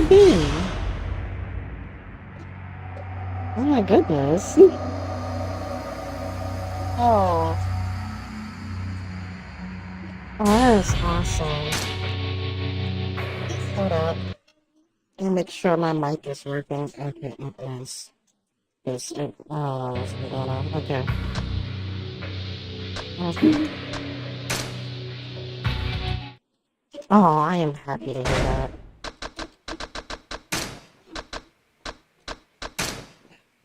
you been? Oh my goodness. Oh, oh, that is awesome. Hold up. Let me make sure my mic is working. Okay, it is. Yes, oh, what's going on? Okay. Okay. Oh, I am happy to hear that.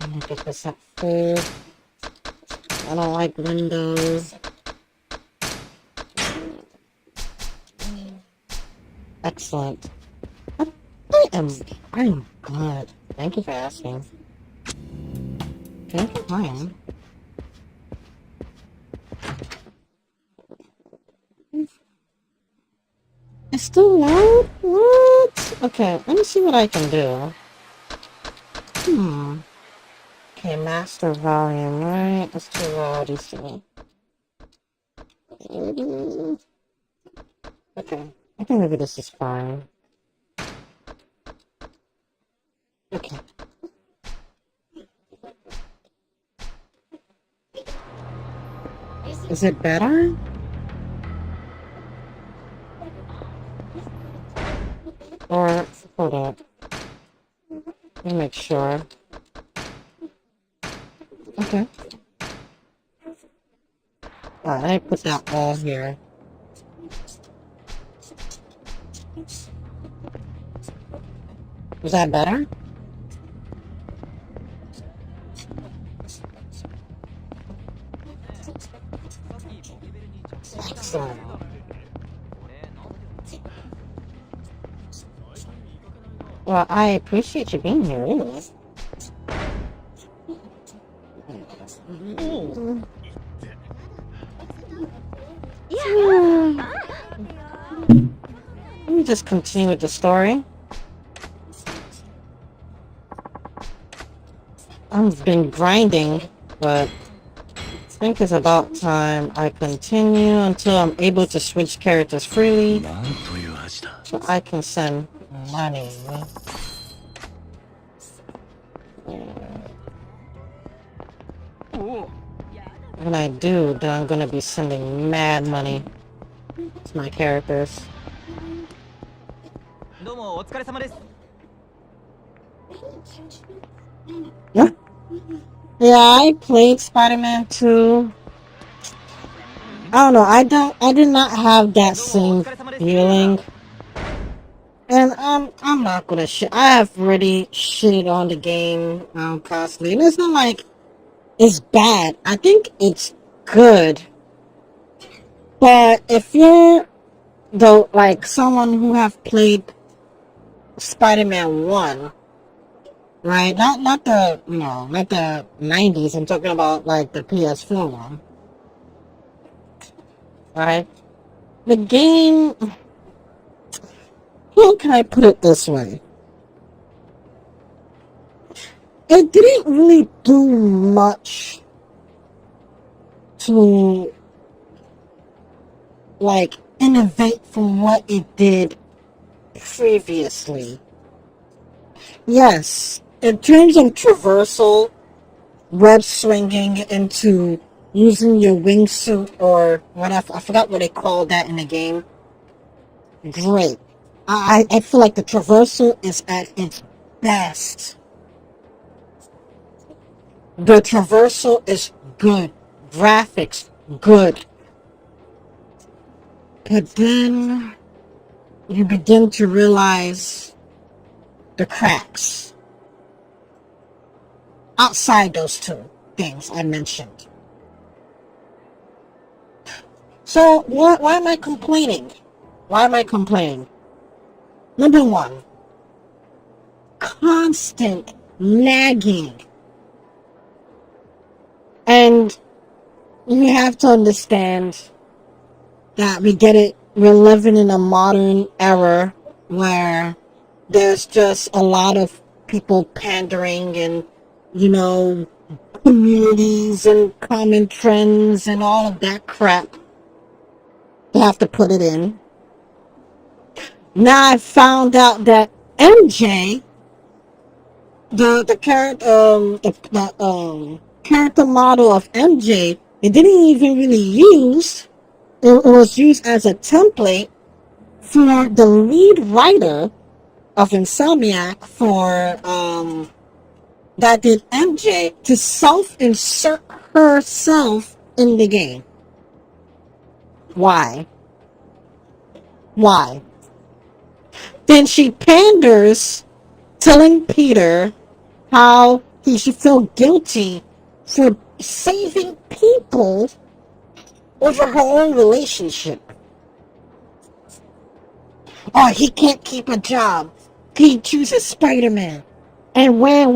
I'm gonna get this up full. I don't like windows. Excellent. I am good. Thank you for asking. Can't complain. It's still loud? What? Okay, let me see what I can do. Okay, master volume, right? It's too loud, you see. Okay, I think maybe this is fine. Okay. Is it better? Or, hold up. Let me make sure. Okay. Alright, let me put that all here. Is that better? Excellent. Well, I appreciate you being here, really. Let me just continue with the story. I've been grinding, but I think it's about time I continue until I'm able to switch characters freely, so I can send money. When I do, then I'm gonna be sending mad money to my characters. Yeah, I played Spider-Man 2. I don't know, I did not have that same feeling. And I'm not gonna shit. I have already shitted on the game constantly, and it's not like it's bad. I think it's good. But if you're though like someone who have played Spider-Man 1, right? Not the not the 90s. I'm talking about like the PS4 one, right? The game. How can I put it this way? It didn't really do much to like innovate from what it did previously. Yes, in terms of traversal, web swinging into using your wingsuit or whatever, I forgot what they called that in the game. Great. I feel like the traversal is at its best. The traversal is good. Graphics, good. But then you begin to realize the cracks outside those two things I mentioned. So why am I complaining? Why am I complaining? Number one, constant nagging. And you have to understand that we're living in a modern era where there's just a lot of people pandering and, communities and common trends and all of that crap. You have to put it in. Now I found out that MJ, the character character model of MJ, it didn't even really use. It was used as a template for the lead writer of Insomniac for that did MJ to self-insert herself in the game. Why? Why? Then she panders, telling Peter how he should feel guilty for saving people over her own relationship. Oh, he can't keep a job. He chooses Spider-Man. And when.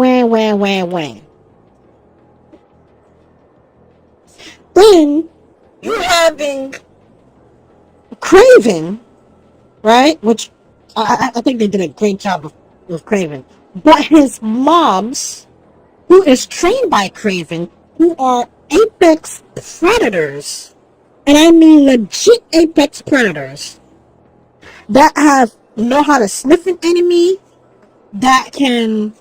Then you're having Craven, right? Which I think they did a great job with Craven. But his mobs, who is trained by Craven, who are apex predators, and I mean legit apex predators, that know how to sniff an enemy, that can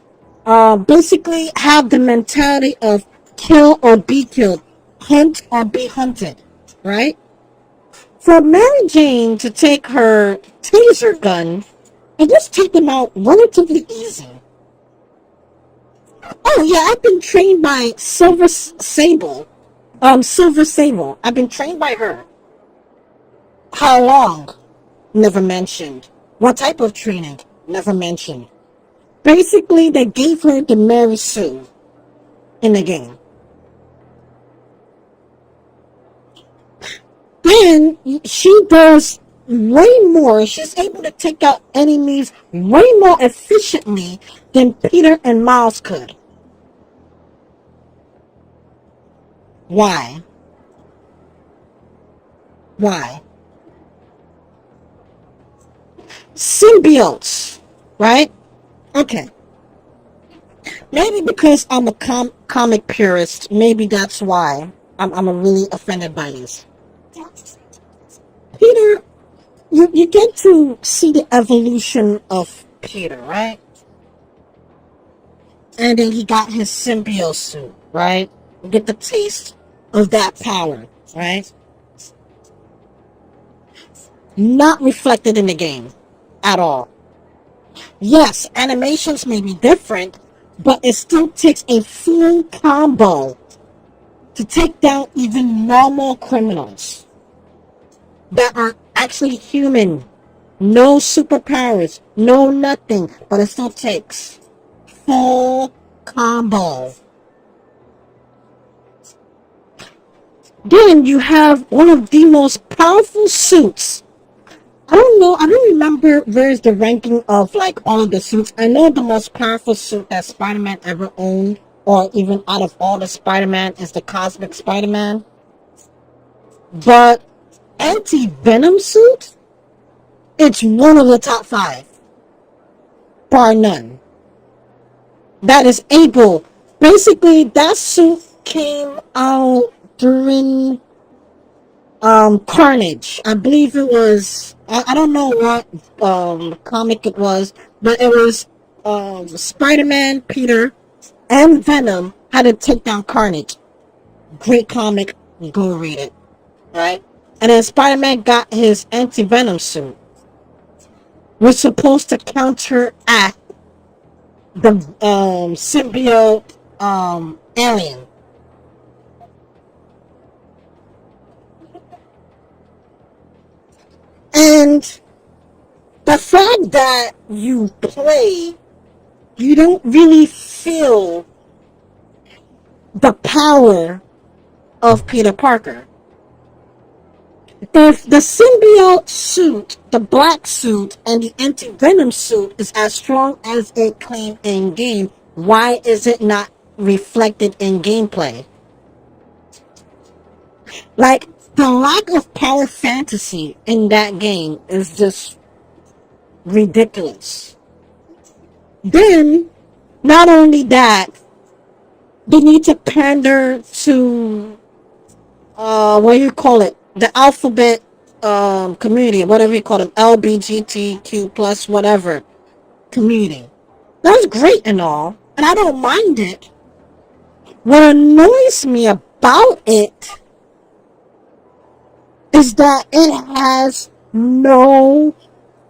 basically have the mentality of kill or be killed, hunt or be hunted, right? For Mary Jane to take her taser gun and just take them out relatively easy. Oh yeah, I've been trained by Silver Sable. Silver Sable. I've been trained by her. How long? Never mentioned. What type of training? Never mentioned. Basically, they gave her the Mary Sue in the game. Then she does way more. She's able to take out enemies way more efficiently than Peter and Miles could. Why? Why? Symbiotes, right? Okay. Maybe because I'm a comic purist, maybe that's why I'm really offended by this. Peter, you get to see the evolution of Peter, right? And then he got his symbiote suit, right? You get the taste of that power, right? Not reflected in the game at all. Yes, animations may be different, but it still takes a full combo to take down even normal criminals that are actually human. No superpowers, no nothing, but it still takes full combo. Then you have one of the most powerful suits. I don't know, I don't remember where's the ranking of like all the suits. I know the most powerful suit that Spider-Man ever owned, or even out of all the Spider-Man, is the Cosmic Spider-Man. But anti-venom suit, it's one of the top 5. Bar none. That is able. Basically, that suit came out during Carnage. I believe it was, I don't know what comic it was, but it was Spider-Man, Peter, and Venom had to take down Carnage. Great comic, go read it. Right? And then Spider-Man got his anti-venom suit. Was supposed to counteract the symbiote alien. And the fact that you play, you don't really feel the power of Peter Parker. If the symbiote suit, the black suit, and the anti-venom suit is as strong as it claimed in game, why is it not reflected in gameplay? Like, the lack of power fantasy in that game is just ridiculous. Then, not only that, they need to pander to what do you call it? The alphabet community, whatever you call them, LBGTQ plus whatever. community. That's great and all, and I don't mind it. What annoys me about it is that it has no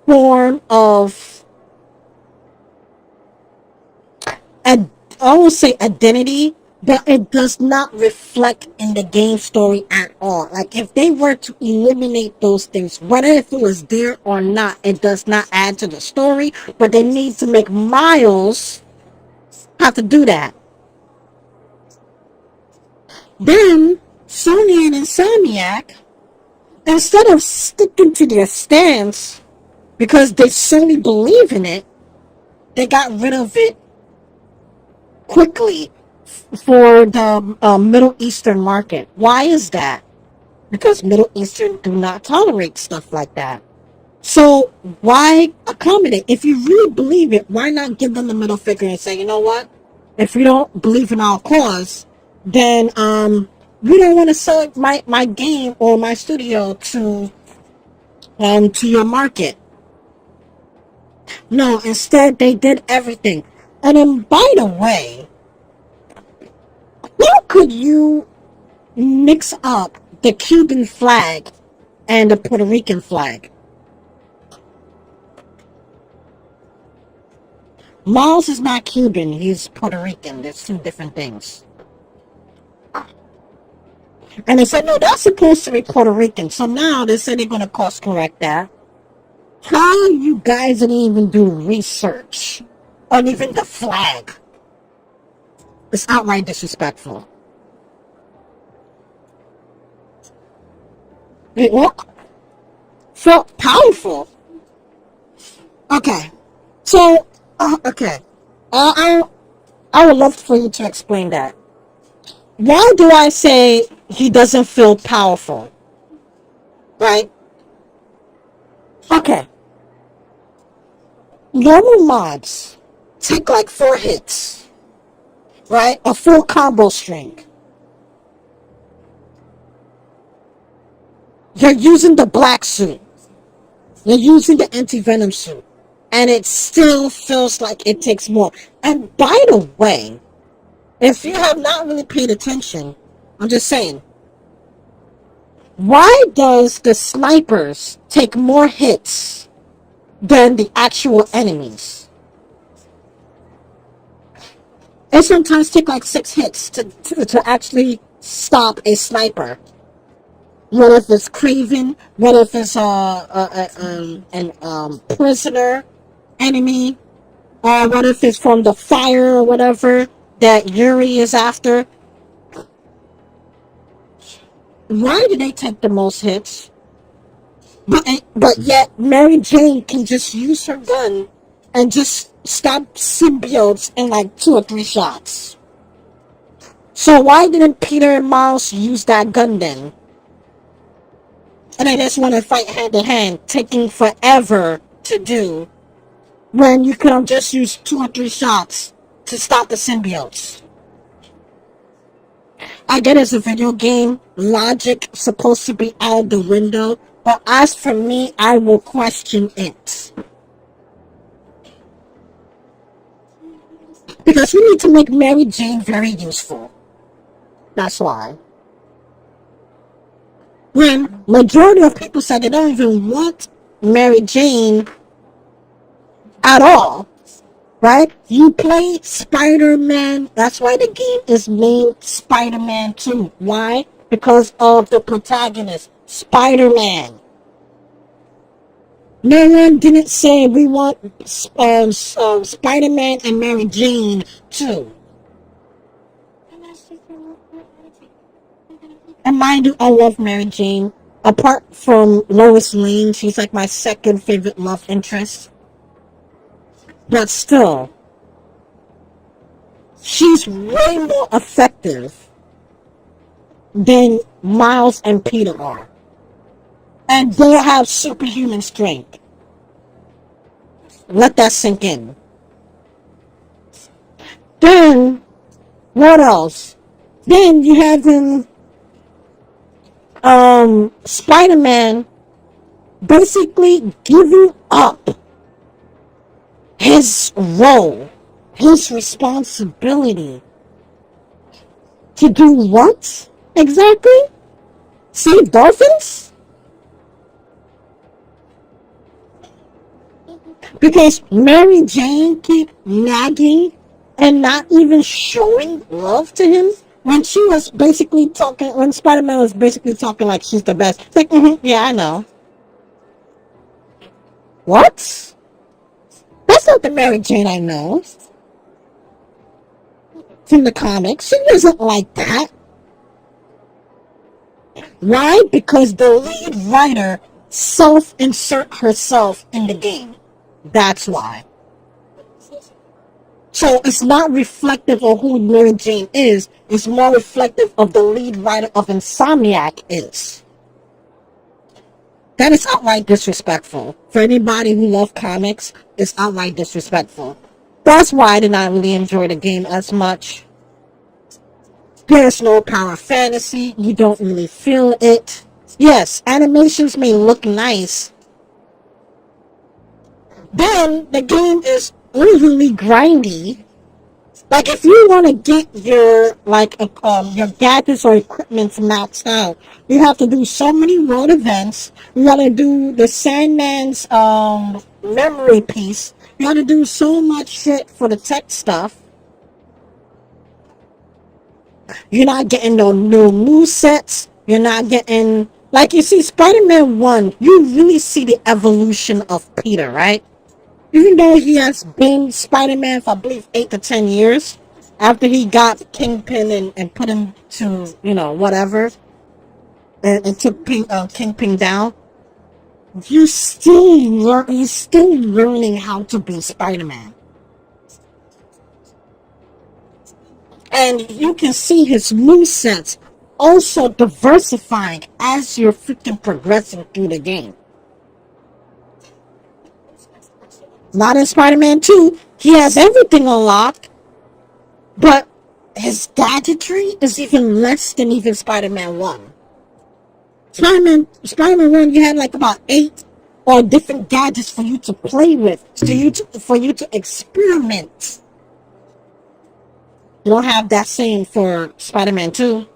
form of, I won't say identity, but it does not reflect in the game story at all. Like, if they were to eliminate those things, whether if it was there or not, it does not add to the story, but they need to make Miles have to do that. Then, Sony and Insomniac, instead of sticking to their stance, because they solely believe in it, they got rid of it quickly for the Middle Eastern market. Why is that? Because Middle Eastern do not tolerate stuff like that. So why accommodate? If you really believe it, why not give them the middle figure and say, you know what? If you don't believe in our cause, then we don't want to sell my game or my studio to your market. No, instead they did everything. And then, by the way, how could you mix up the Cuban flag and the Puerto Rican flag? Miles is not Cuban, he's Puerto Rican. There's two different things. And they said, no, that's supposed to be Puerto Rican. So now they said they're going to course correct that. How you guys didn't even do research on even the flag? It's outright disrespectful. It look felt powerful. Okay. So, okay. I would love for you to explain that. Why do I say he doesn't feel powerful? Right? Okay. Normal mobs take like 4 hits. Right? A full combo string. You're using the black suit. You're using the anti-venom suit. And it still feels like it takes more. And by the way, if you have not really paid attention, I'm just saying, why does the snipers take more hits than the actual enemies? It sometimes take like 6 hits to actually stop a sniper. What if it's Craven? What if it's prisoner enemy? Or what if it's from the fire or whatever that Yuri is after? Why do they take the most hits? But yet Mary Jane can just use her gun and just stop symbiotes in like 2 or 3 shots. So why didn't Peter and Miles use that gun then? And they just want to fight hand to hand, taking forever to do, when you could have just used 2 or 3 shots to stop the symbiotes. I get it's a video game, logic supposed to be out the window, but as for me, I will question it. Because we need to make Mary Jane very useful. That's why. When majority of people said they don't even want Mary Jane at all, right? You play Spider-Man. That's why the game is named Spider-Man 2. Why? Because of the protagonist, Spider-Man. No one didn't say we want Spider-Man and Mary Jane too. And mind you, I love Mary Jane. Apart from Lois Lane, she's like my second favorite love interest. But still, she's way more effective than Miles and Peter are. And they have superhuman strength. Let that sink in. Then, what else? Then you have Spider-Man basically giving up his role, his responsibility to do what exactly? Save dolphins? Because Mary Jane keep nagging and not even showing love to him when she was basically talking, when Spider-Man was basically talking like she's the best. It's like, yeah, I know. What? That's not the Mary Jane I know from the comics. She wasn't like that. Why? Because the lead writer self-insert herself in the game. That's why. So it's not reflective of who Mary Jane is. It's more reflective of the lead writer of Insomniac is. That is outright disrespectful. For anybody who loves comics, it's outright disrespectful. That's why I did not really enjoy the game as much. There's no power fantasy. You don't really feel it. Yes, animations may look nice. Then the game is overly grindy. Like if you want to get your your gadgets or equipment maxed out, you have to do so many road events. You got to do the Sandman's memory piece. You got to do so much shit for the tech stuff. You're not getting no new move sets. You're not getting like you see Spider-Man 1. You really see the evolution of Peter, right? Even though he has been Spider-Man for I believe 8 to 10 years after he got Kingpin and put him to whatever and took Kingpin down, he's still learning how to be Spider-Man, and you can see his movesets also diversifying as you're freaking progressing through the game. Not in Spider-Man 2, he has everything unlocked. But his gadgetry is even less than even Spider-Man 1. Spider-Man 1, you had like about 8 or different gadgets for you to play with, for you to experiment. You don't have that same for Spider-Man 2.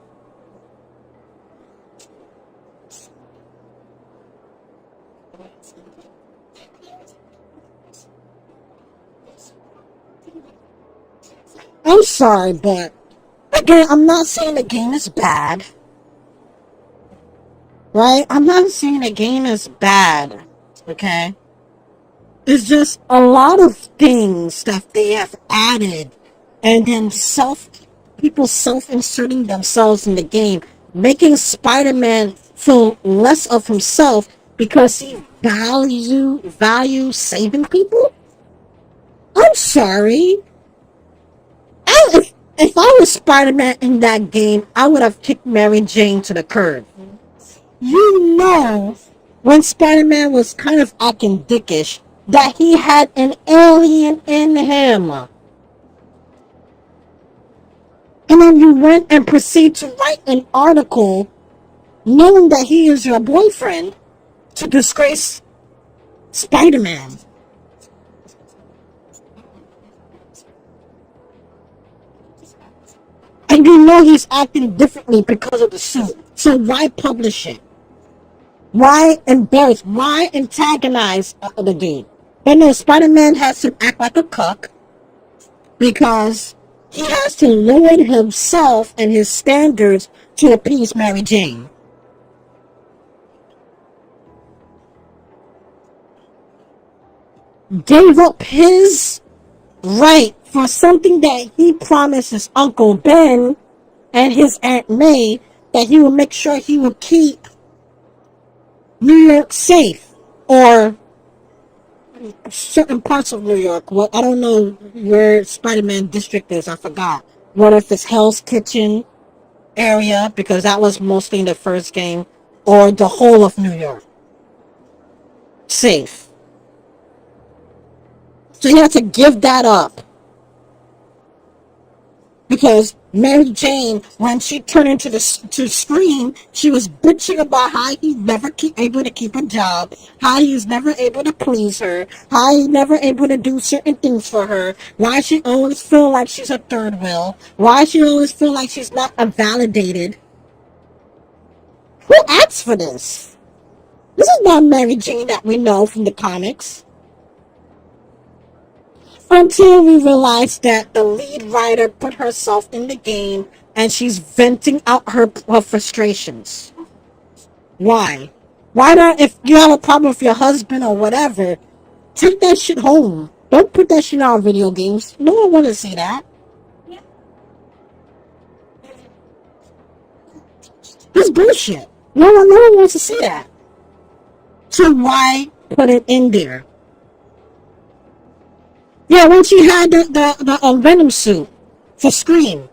I'm sorry, but again, I'm not saying the game is bad. Right? I'm not saying the game is bad. Okay? It's just a lot of things that they have added and then people self-inserting themselves in the game, making Spider-Man feel less of himself because he values saving people. I'm sorry. If I was Spider-Man in that game, I would have kicked Mary Jane to the curb. You know, when Spider-Man was kind of acting dickish, that he had an alien in him. And then you went and proceed to write an article knowing that he is your boyfriend to disgrace Spider-Man. And you know he's acting differently because of the suit. So why publish it? Why embarrass? Why antagonize the dude? But no, Spider-Man has to act like a cuck because he has to lower himself and his standards to appease Mary Jane. Gave up his right for something that he promised his Uncle Ben and his Aunt May that he would make sure he would keep New York safe, or certain parts of New York. Well, I don't know where Spider-Man district is. I forgot. What if it's Hell's Kitchen area, because that was mostly in the first game, or the whole of New York safe. So he had to give that up Because Mary Jane, when she turned into to Scream, she was bitching about how he's never able to keep a job, how he's never able to please her, how he's never able to do certain things for her, why she always feel like she's a third wheel, why she always feel like she's not validated. Who asked for this? This is not Mary Jane that we know from the comics. Until we realize that the lead writer put herself in the game and she's venting out her frustrations. Why? Why not, if you have a problem with your husband or whatever, take that shit home. Don't put that shit on video games. No one wants to see that. That's bullshit. No one wants to see that. So why put it in there? Yeah, when she had the Venom suit for Scream,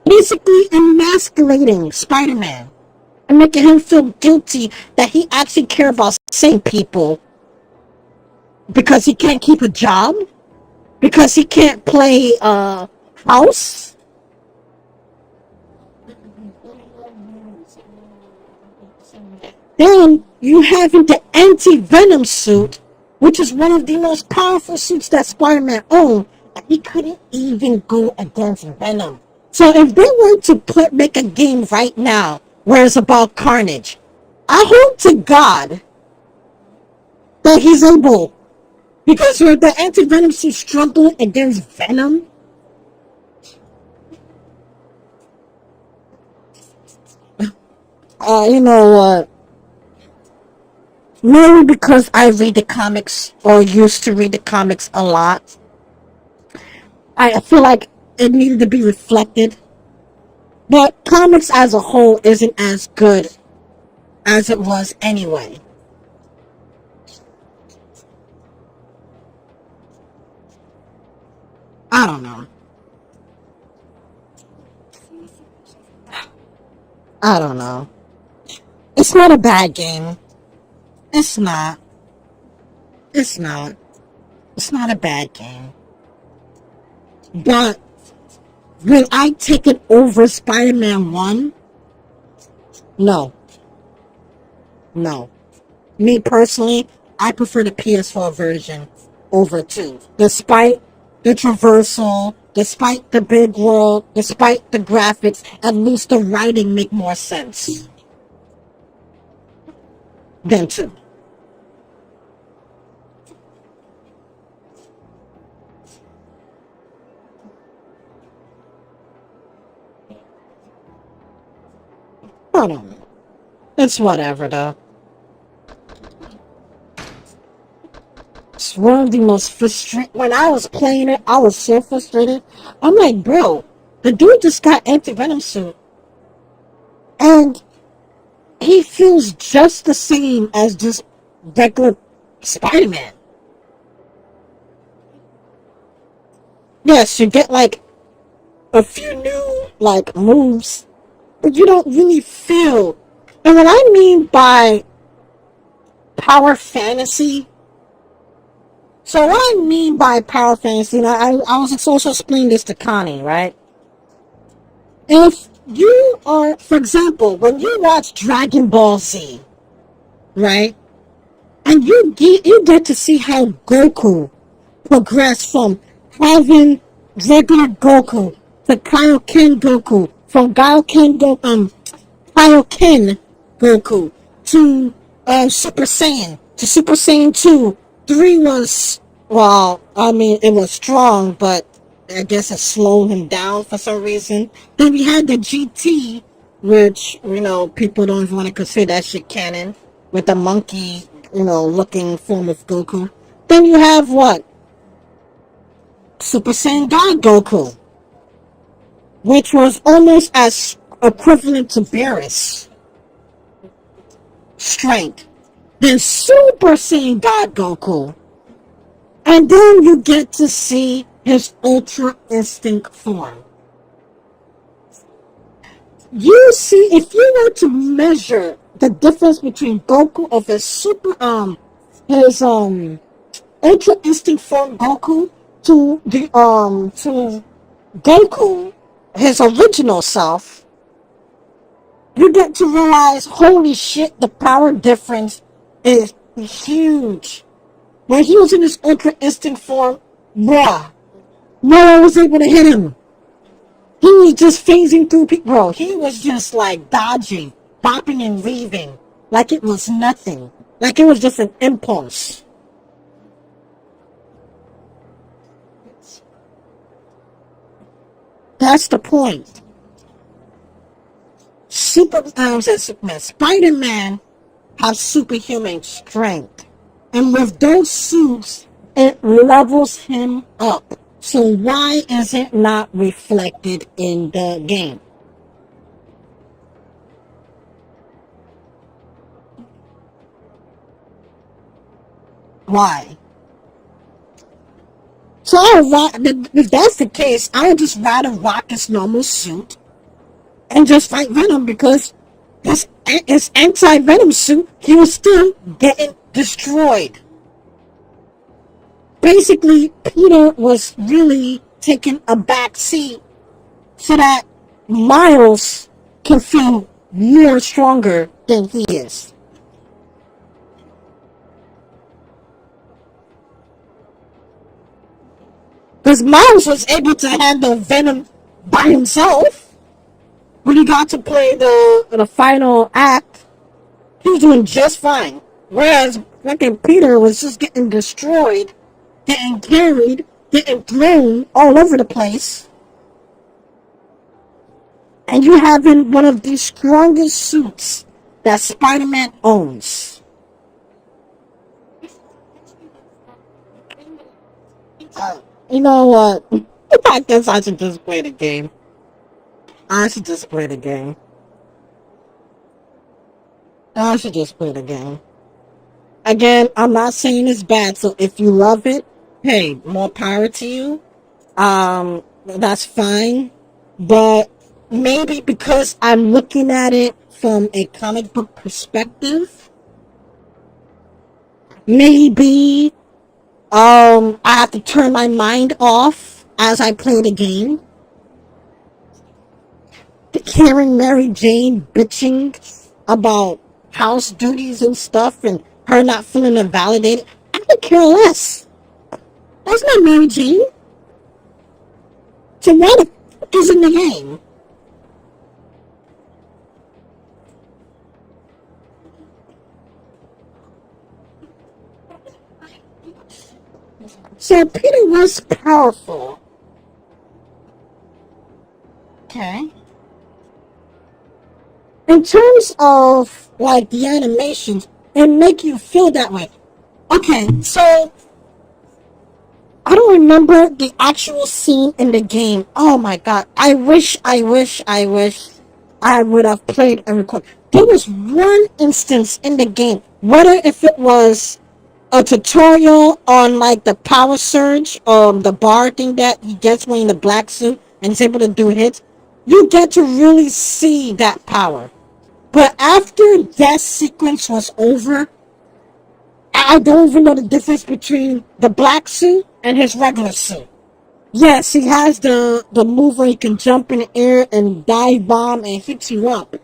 basically emasculating Spider-Man and making him feel guilty that he actually cares about saving people because he can't keep a job, because he can't play house. Then you have the anti-Venom suit, which is one of the most powerful suits that Spider-Man owned, and he couldn't even go against Venom. So if they were to make a game right now where it's about Carnage, I hope to God that he's able, because with the anti-Venom suit struggling against Venom, you know what? Maybe because I read the comics, or used to read the comics a lot, I feel like it needed to be reflected. But comics as a whole isn't as good as it was anyway. I don't know. I don't know. It's not a bad game. It's not. It's not. It's not a bad game. But will I take it over Spider-Man 1? No. No. Me personally, I prefer the PS4 version over 2. Despite the traversal, despite the big world, despite the graphics, at least the writing make more sense than 2. I don't know. It's whatever though. It's one of the most frustrating. When I was playing it, I was so frustrated. I'm like, bro, the dude just got anti-venom suit, and he feels just the same as just regular Spider-Man. Yes, you get like a few new like moves, but you don't really feel. And what I mean by power fantasy, so what I mean by power fantasy, and I was also explaining this to Connie, right? If you are, for example, when you watch Dragon Ball Z, right, and you get to see how Goku progressed from having regular Goku to Kaioken Goku, from Kaioken Goku to Super Saiyan, to Super Saiyan 2. 3 was, well, I mean, it was strong, but I guess it slowed him down for some reason. Then we had the GT, which, people don't even want to consider that shit canon, with the monkey, looking form of Goku. Then you have what? Super Saiyan God Goku, which was almost as equivalent to Beerus strength. Then Super Saiyan God Goku. And then you get to see his Ultra Instinct form. You see, if you were to measure the difference between Goku of his Ultra Instinct form Goku to Goku, his original self, you get to realize, holy shit, the power difference is huge. When he was in his Ultra Instinct form, bruh, no one was able to hit him. He was just phasing through people. Bro, he was just like dodging, bopping and weaving like it was nothing. Like it was just an impulse. That's the point. Superman, Spider-Man have superhuman strength. And with those suits, it levels him up. So why is it not reflected in the game? Why? So if that's the case, I would just rather rock his normal suit and just fight Venom because his anti-Venom suit, he was still getting destroyed. Basically, Peter was really taking a back seat so that Miles can feel more stronger than he is. Because Miles was able to handle Venom by himself when he got to play the final act. He was doing just fine. Whereas fucking Peter was just getting destroyed, getting carried, getting thrown all over the place. And you having one of the strongest suits that Spider-Man owns. You know what? I guess I should just play the game. I should just play the game. I should just play the game. Again, I'm not saying it's bad, so if you love it, hey, more power to you. That's fine. But maybe because I'm looking at it from a comic book perspective, maybe I have to turn my mind off as I play the game. Hearing Mary Jane bitching about house duties and stuff and her not feeling invalidated, I could care less. That's not Mary Jane. So why the fuck is in the game? So Peter was powerful. Okay. In terms of like the animations, it make you feel that way. Okay, so I don't remember the actual scene in the game. Oh my god. I wish I would have played and recorded. There was one instance in the game, whether if it was a tutorial on like the power surge, the bar thing that he gets when in the black suit and he's able to do hits, you get to really see that power. But after that sequence was over, I don't even know the difference between the black suit and his regular suit. Yes, he has the move where he can jump in the air and dive bomb and hit you up.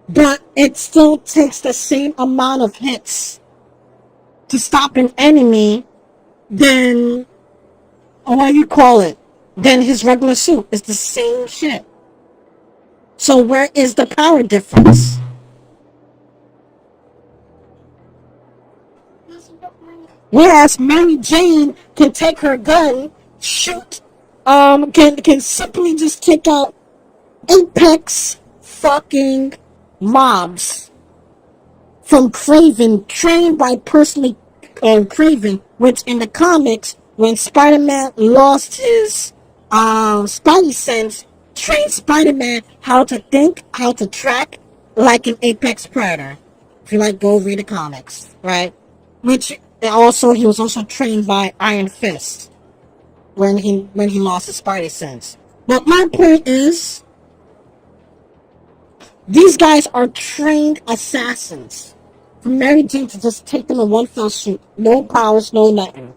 But it still takes the same amount of hits to stop an enemy than, what do you call it, than his regular suit. It's the same shit. So where is the power difference? Whereas Mary Jane can take her gun, shoot, can simply just take out apex fucking mobs from Craven, trained by personally Craven, which in the comics, when Spider-Man lost his Spidey sense, trained Spider-Man how to think, how to track like an apex predator. If you like, go read the comics, right? Which also he was also trained by Iron Fist when he lost his Spidey sense. But my point is, these guys are trained assassins. For Mary Jane to just take them in one fell swoop, no powers, no nothing.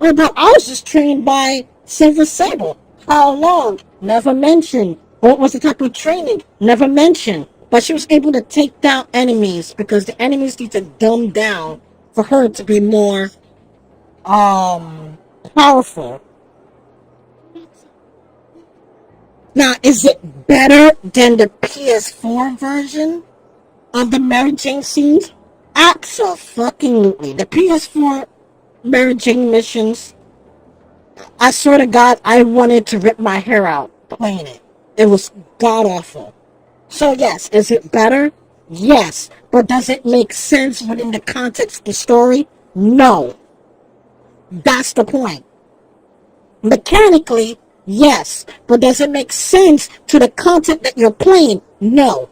Oh, but I was just trained by Silver Sable. How long? Never mentioned. What was the type of training? Never mentioned. But she was able to take down enemies because the enemies need to dumb down for her to be more powerful. Now, is it better than the PS4 version of the Mary Jane scenes? Absolutely. The PS4 Mary Jane missions, I swear to God, I wanted to rip my hair out playing it. It was god awful. So yes, is it better? Yes. But does it make sense within the context of the story? No. That's the point. Mechanically, yes. But does it make sense to the content that you're playing? No.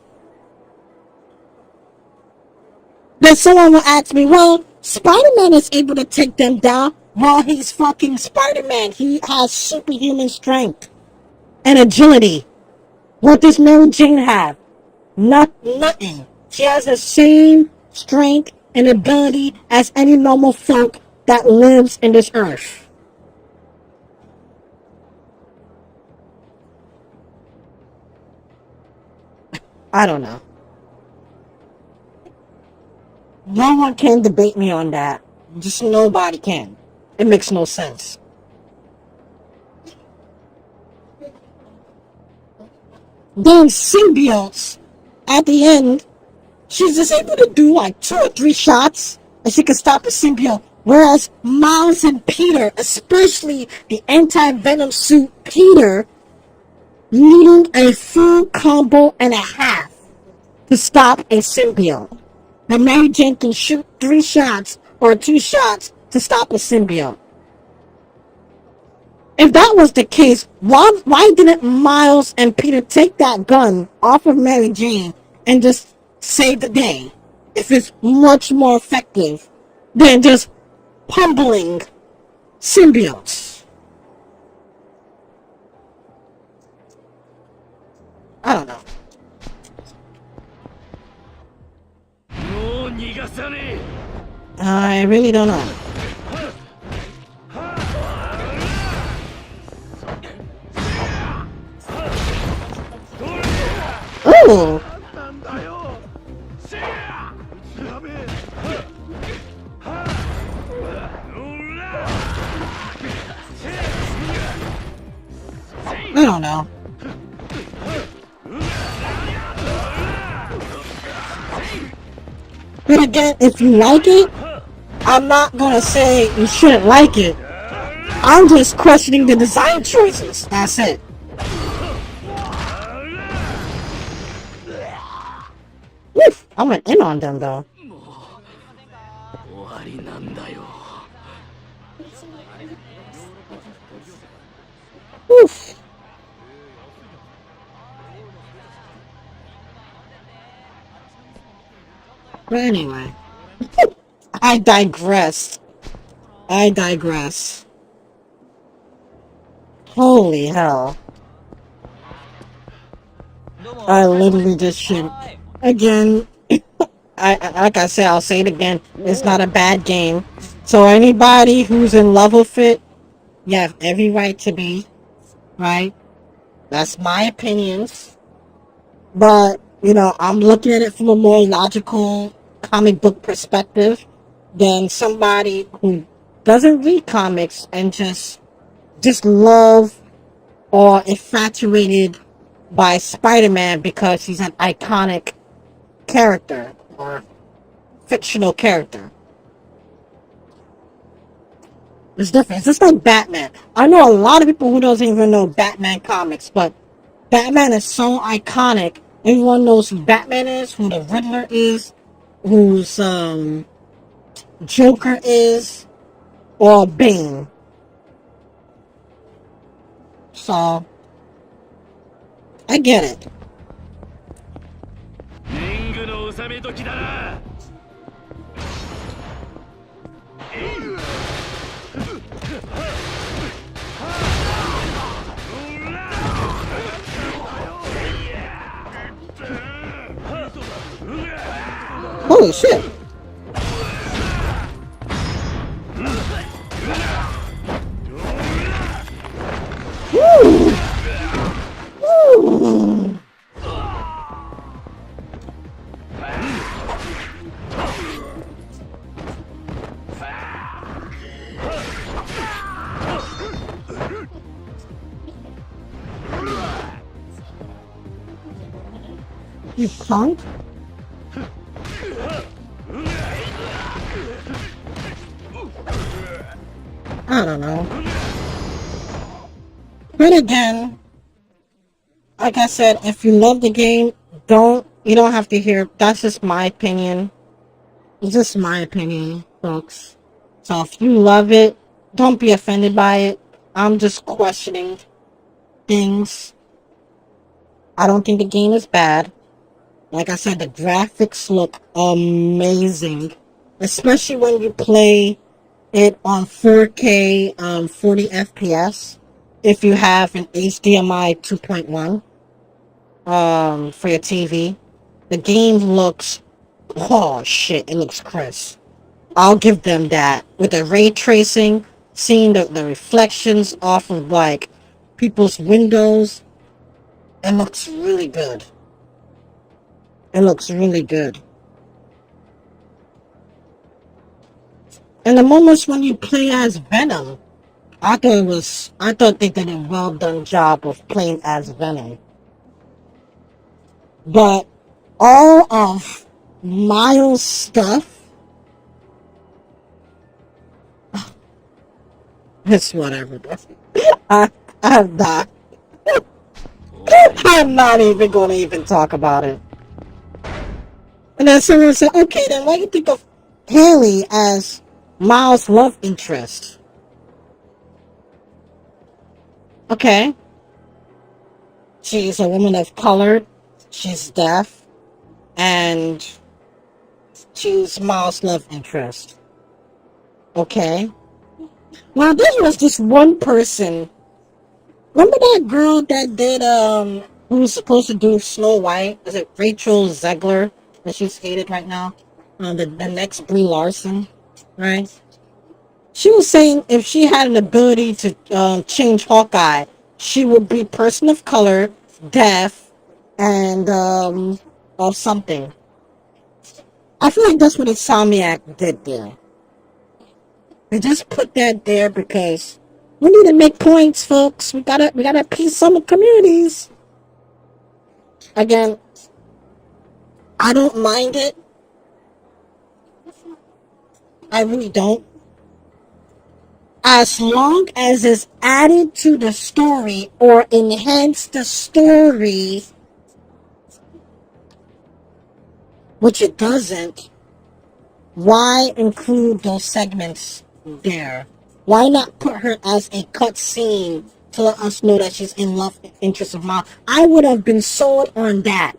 Then someone will ask me, well, Spider-Man is able to take them down. Well, he's fucking Spider-Man. He has superhuman strength and agility. What does Mary Jane have? Nothing. She has the same strength and ability as any normal folk that lives in this earth. I don't know. No one can debate me on that. Just nobody can. It makes no sense. Then symbiotes, at the end, she's just able to do like 2 or 3 shots and she can stop a symbiote. Whereas Miles and Peter, especially the anti-venom suit Peter, needing a full combo and a half to stop a symbiote. But Mary Jane can shoot 3 shots or 2 shots to stop a symbiote. If that was the case, why didn't Miles and Peter take that gun off of Mary Jane and just save the day? If it's much more effective than just pummeling symbiotes. I don't know. I really don't know. Ooh! I don't know. But again, if you like it, I'm not gonna say you shouldn't like it. I'm just questioning the design choices. That's it. Woof, I went in on them though. Woof. But anyway, I digress. Holy hell. I literally just shit. Again, I like I said, I'll say it again. It's not a bad game. So anybody who's in love with it, you have every right to be, right? That's my opinions. But, I'm looking at it from a more logical comic book perspective than somebody who doesn't read comics and just love or infatuated by Spider-Man because he's an iconic character or fictional character. It's different. It's just like Batman. I know a lot of people who doesn't even know Batman comics, but Batman is so iconic. Everyone knows who Batman is, who the Riddler is, who's Joker is, or Bane. So I get it. Holy shit. You punk? I don't know. But again, like I said, if you love the game, you don't have to hear. That's just my opinion. It's just my opinion, folks. So if you love it, don't be offended by it. I'm just questioning things. I don't think the game is bad. Like I said, the graphics look amazing, especially when you play it on 4K, 40 FPS. If you have an HDMI 2.1, for your TV, the game looks, oh shit, it looks crisp. I'll give them that. With the ray tracing, seeing the reflections off of like people's windows, it looks really good. It looks really good. And the moments when you play as Venom, I thought they did a well done job of playing as Venom. But all of Miles' stuff, it's whatever. I, I'm not. I'm not even going to even talk about it. And then someone said, okay, then why do you think of Haley as Miles' love interest? Okay. She's a woman of color. She's deaf. And she's Miles' love interest. Okay. Well, this was just one person. Remember that girl that did, who was supposed to do Snow White? Is it Rachel Zegler? That she's hated right now? The next Brie Larson, right? She was saying if she had an ability to change Hawkeye, she would be person of color, deaf, and or something. I feel like that's what Insomniac did there. They just put that there because we need to make points, folks. We gotta appease some communities. Again, I don't mind it. I really don't. As long as it's added to the story or enhance the story, which it doesn't, why include those segments there? Why not put her as a cut scene to let us know that she's in love interest of Miles? I would have been sold on that.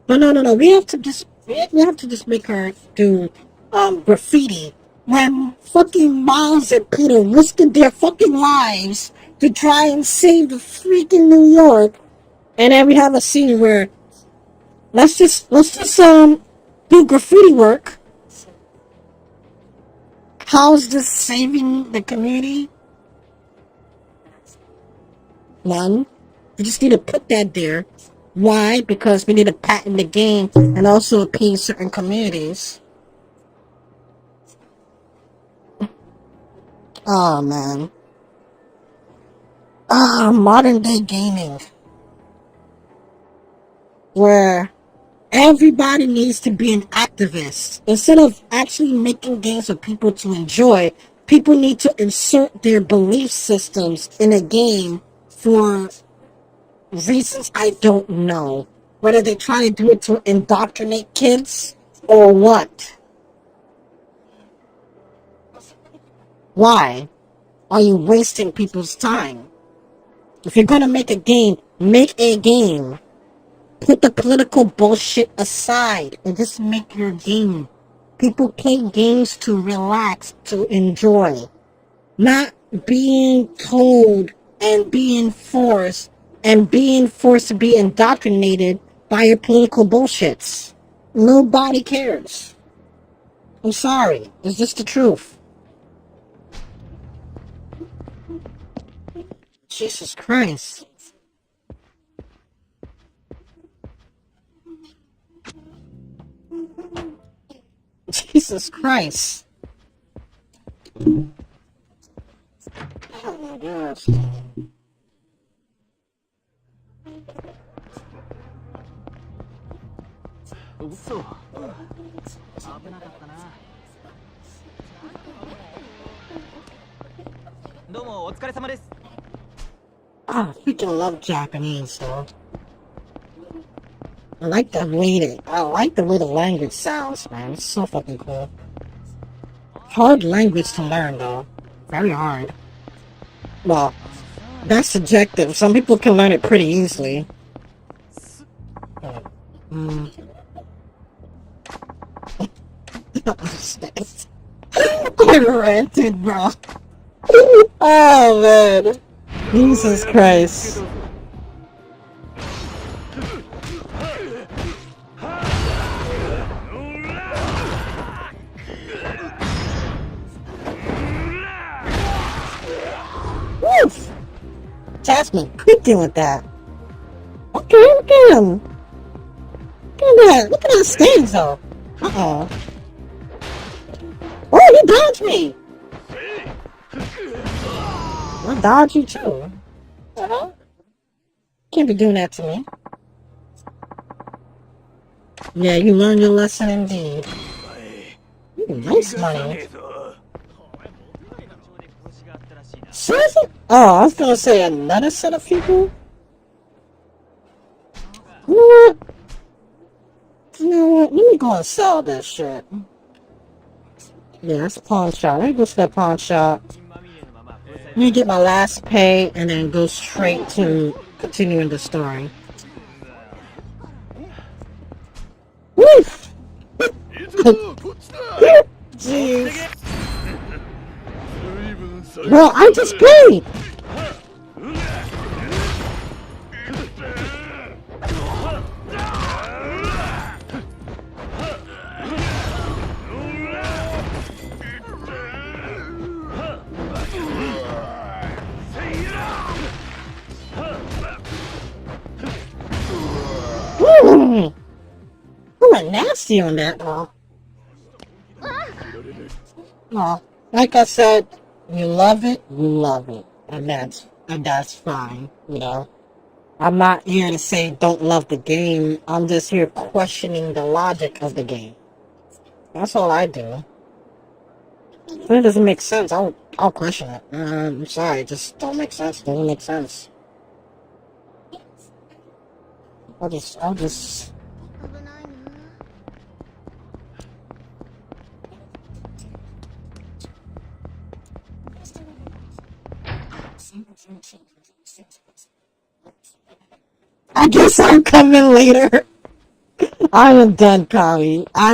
But no. We have to just make her do graffiti when fucking Miles and Peter risked their fucking lives to try and save the freaking New York, and then we have a scene where let's just do graffiti work. How's this saving the community? None. We just need to put that there. Why? Because we need to patent the game and also appease certain communities. Oh man. Modern day gaming. Where everybody needs to be an activist. Instead of actually making games for people to enjoy, people need to insert their belief systems in a game for reasons I don't know. Whether they try to do it to indoctrinate kids or what. Why are you wasting people's time? If you're gonna make a game, make a game. Put the political bullshit aside and just make your game. People play games to relax, to enjoy. Not being told and being forced to be indoctrinated by your political bullshits. Nobody cares. I'm sorry. It's just the truth. Jesus Christ. Jesus Christ. Oh my gosh. I freaking love Japanese, though. I like the way the language sounds, man. It's so fucking cool. Hard language to learn, though. Very hard. Well, that's subjective. Some people can learn it pretty easily. Mm. I ranted, bro. Oh, man. Jesus Christ. Woof! Jasmine, quit doing that. Okay, look at him. Look at that. Look at that stage, though. Uh-oh. Oh, you dodged me. I dodged you, too. Uh-huh. Can't be doing that to me. Yeah, you learned your lesson indeed. Ooh, nice money. Seriously? Oh, I was gonna say another set of people? You know what? You know what? Let me go and sell this shit. Yeah, that's a pawn shop. Let me go to that pawn shop. Let me get my last pay and then go straight to continuing the story. Woof! Jeez. Bro, I just paid! Woo! I'm not nasty on that, though. No, like I said, you love it, and that's fine, you know. I'm not here to say don't love the game. I'm just here questioning the logic of the game. That's all I do. If it doesn't make sense, I'll question it. I'm sorry, it just don't make sense. Doesn't make sense. I'll just. I guess I'm coming later. I am done, Kami. I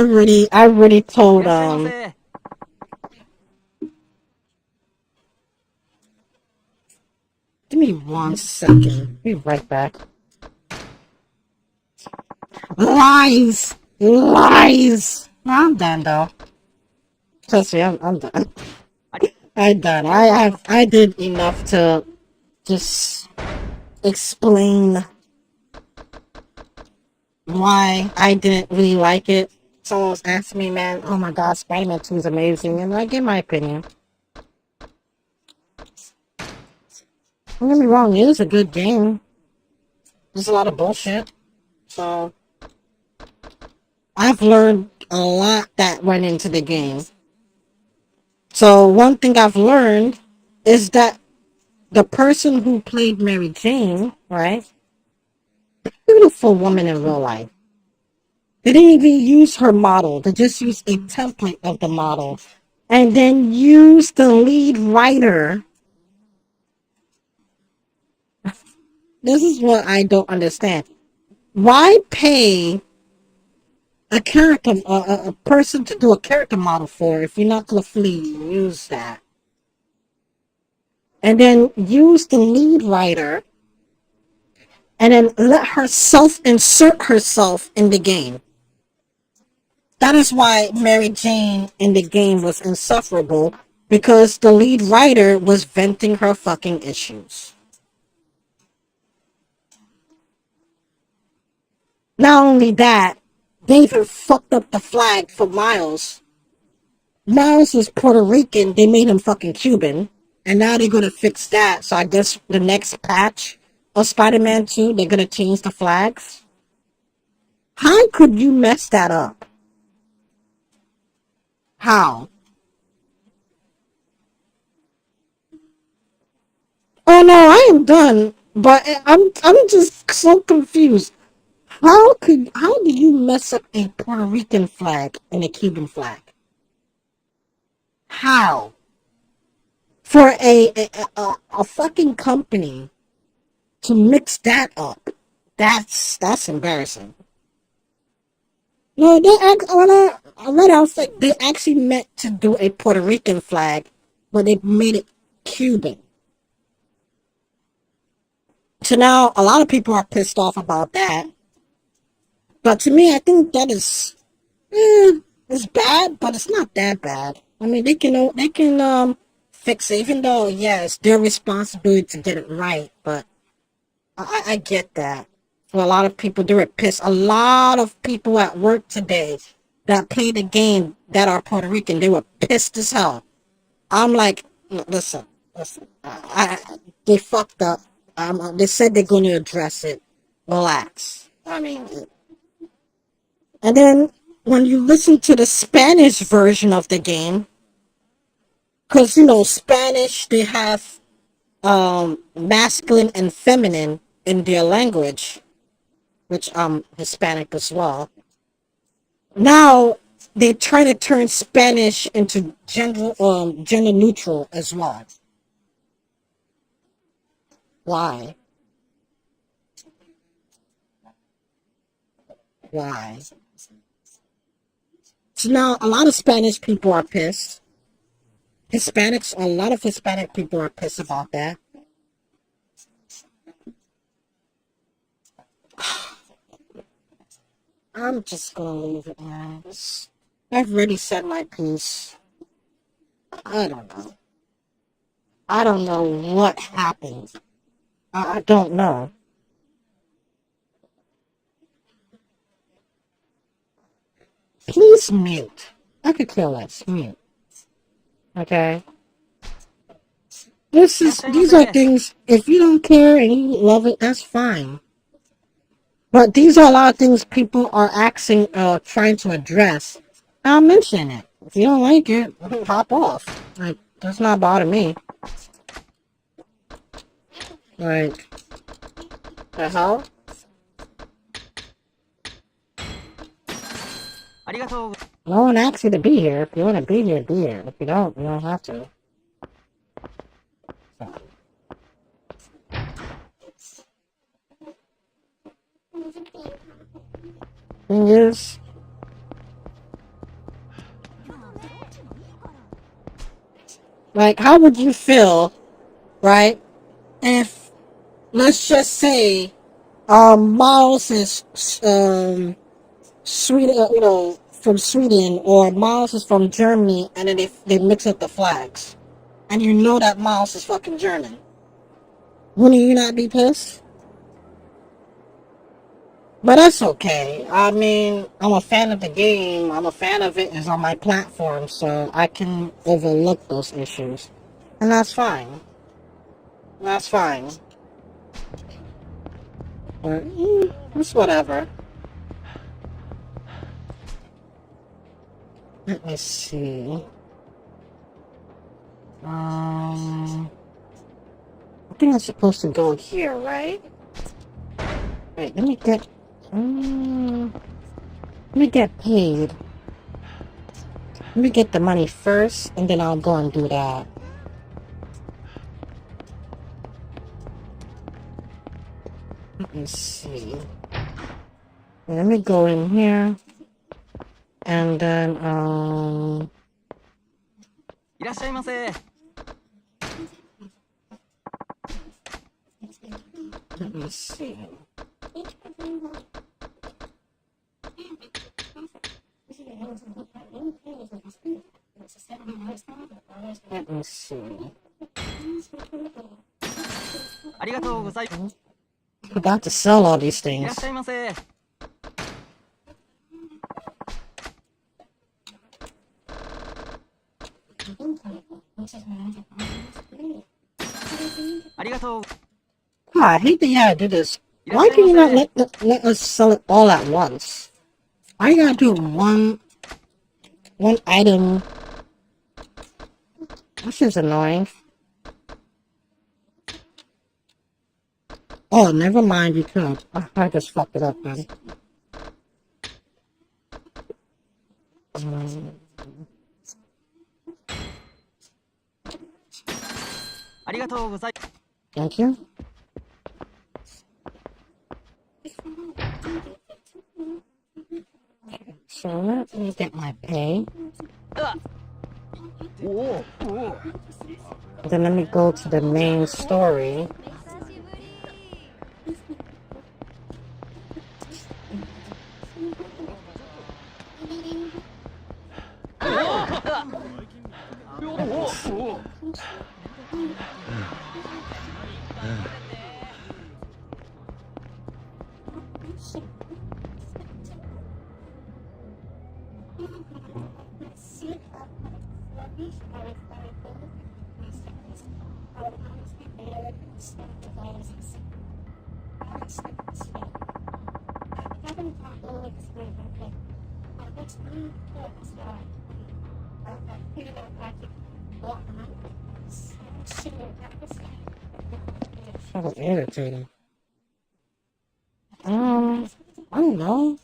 already told Give me 1 second. Be right back. Lies! Lies! I'm done though. Trust me, I'm done. I'm done. I did enough to just explain why I didn't really like it. Someone was asking me, man, oh my god, Spider-Man 2 is amazing, and I give my opinion. Don't get me wrong, it is a good game. There's a lot of bullshit. So, I've learned a lot that went into the game. So, one thing I've learned is that the person who played Mary Jane, right? Beautiful woman in real life. They didn't even use her model. They just used a template of the model. And then use the lead writer. This is what I don't understand. Why pay a character, a person to do a character model for if you're not going to fully use that? And then use the lead writer and then let her self-insert herself in the game. That is why Mary Jane in the game was insufferable, because the lead writer was venting her fucking issues. Not only that, they even fucked up the flag for Miles. Miles was Puerto Rican, they made him fucking Cuban, and now they're gonna fix that. So I guess the next patch of Spider-Man 2, they're gonna change the flags. How could you mess that up? How? Oh no, I am done. But I'm just so confused. How do you mess up a Puerto Rican flag and a Cuban flag? How? For a fucking company to mix that up. That's embarrassing. No, when I read I was like they actually meant to do a Puerto Rican flag, but they made it Cuban. So now a lot of people are pissed off about that. But to me, I think that is it's bad, but it's not that bad. I mean, they can fix it, even though yeah, it's their responsibility to get it right. But I get that. For a lot of people, they were pissed. A lot of people at work today that play the game that are Puerto Rican, they were pissed as hell. I'm like, listen. They fucked up. They said they're going to address it. Relax. I mean, and then when you listen to the Spanish version of the game, because you know Spanish, they have masculine and feminine in their language, which Hispanic as well. Now they try to turn Spanish into gender neutral as well. Why? Why? So now a lot of Spanish people are pissed. A lot of Hispanic people are pissed about that. I'm just gonna leave it, man. I've already said my piece. I don't know. I don't know what happened. I don't know. Please mute. I could kill less. Mute. Okay. These are things. If you don't care and you love it, that's fine. But these are a lot of things people are trying to address. I'll mention it. If you don't like it, hop off. Like, does not bother me. Like, the hell? No one asks you to be here. If you want to be here, be here. If you don't have to. Thing is, like, how would you feel, right, if, let's just say, Miles is, Sweden, from Sweden, or Miles is from Germany, and then they mix up the flags. And you know that Miles is fucking German. Wouldn't you not be pissed? But that's okay. I mean, I'm a fan of the game. I'm a fan of it. It's on my platform, so I can overlook those issues. And that's fine. That's fine. But, it's whatever. Let me see. I think I'm supposed to go here, right? Wait, let me get paid. Let me get the money first, and then I'll go and do that. Let me see. Let me go in here, and then let me see. Let me see. About to sell all these things. Oh, I hate that you had to do this Why can you not let us sell it all at once? Why you gotta do one item? This is annoying. Oh, never mind, you could. I just fucked it up, man. Thank you. So let me get my pay. Then let me go to the main story. So irritating. I don't know.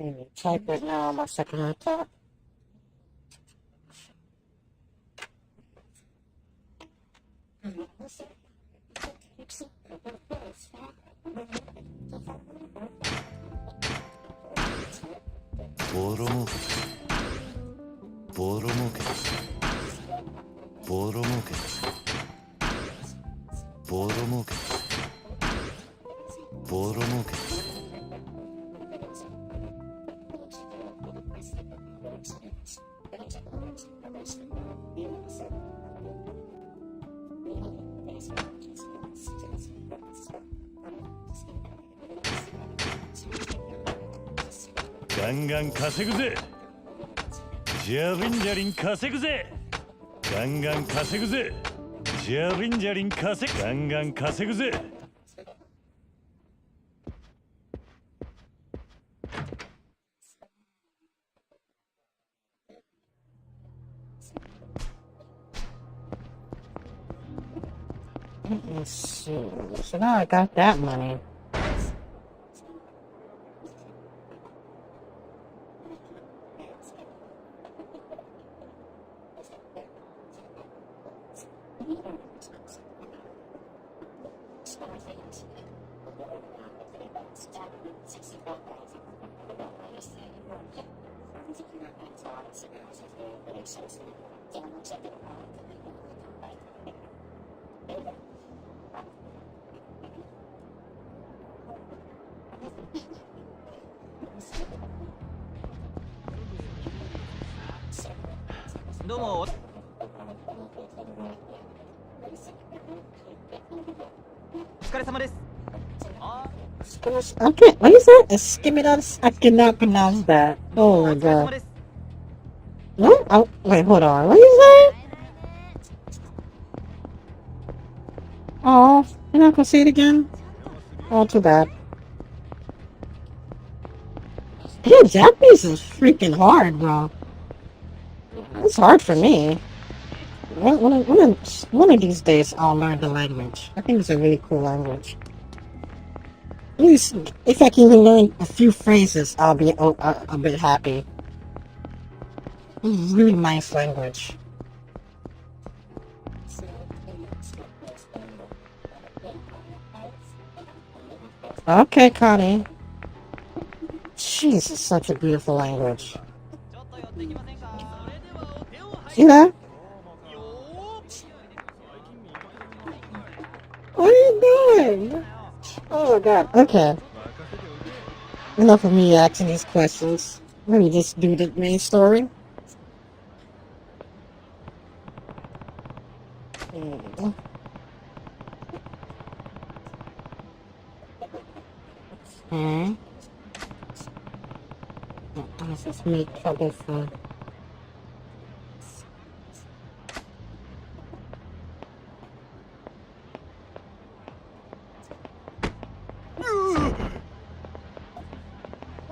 Maybe type it now on my second laptop. gangan稼ぐぜ。ジャリンジャリン稼ぐぜ。ガンガン稼ぐぜ。ジャリンジャリン稼ぐ。ガンガン稼ぐぜ。Let's see. So now I got that money. Okay, what is that? Eskimidas? I cannot pronounce that. Oh my god. What? Oh, wait, hold on. What is that? Oh, you're not gonna say it again? Oh, too bad. Yeah, Japanese is freaking hard, bro. It's hard for me. One of these days, I'll learn the language. I think it's a really cool language. At least, if I can even learn a few phrases, I'll be a bit happy. It's a really nice language. Okay, Connie. Jeez, it's such a beautiful language. See that? What are you doing? Oh my god. Okay. Enough of me asking these questions. Let me just do the main story. Hmm. Hmm. Let's just make trouble for.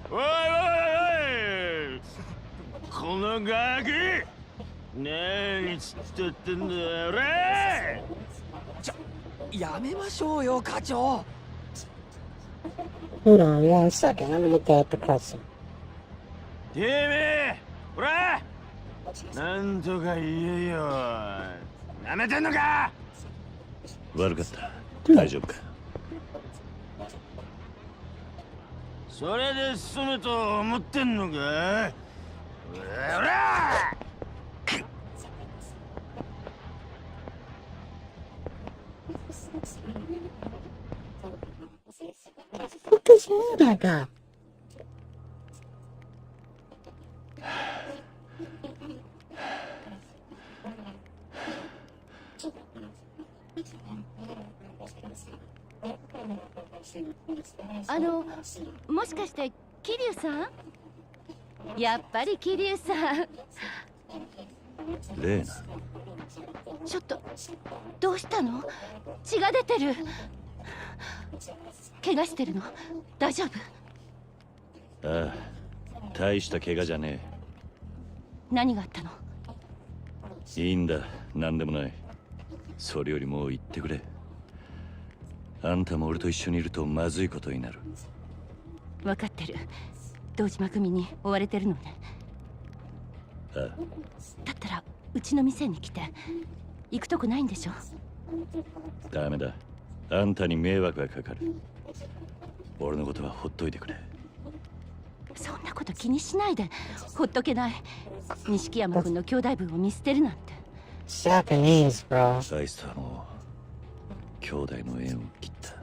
おいおいおいこのガキ何つってってんだよ俺やめましょうよ課長。 Hold on 1 second. Let me look at the cutscene. てめえほらなんとか言えよなめてんのか悪かった。大丈夫か。それで済むと思ってんのかほら What is wrong with that guy? もしかして桐生さん？やっぱり桐生さん。レーナ。ちょっとどうしたの？血が出てる。怪我してるの？大丈夫？ああ、大した怪我じゃね何があったの？え。いいんだ、なんでもない。それよりもう言ってくれ。あんたも俺と一緒にいるとまずいことになる。分かってる。堂島組に追われてるのね。ああ。だったらうちの店に来て。行くとこないんでしょ？ダメだ。あんたに迷惑がかかる。俺のことはほっといてくれ。そんなこと気にしないで。ほっとけない。錦山君の兄弟分を見捨てるなんて。Japanese, bro. あいつとはもう兄弟の縁を切った。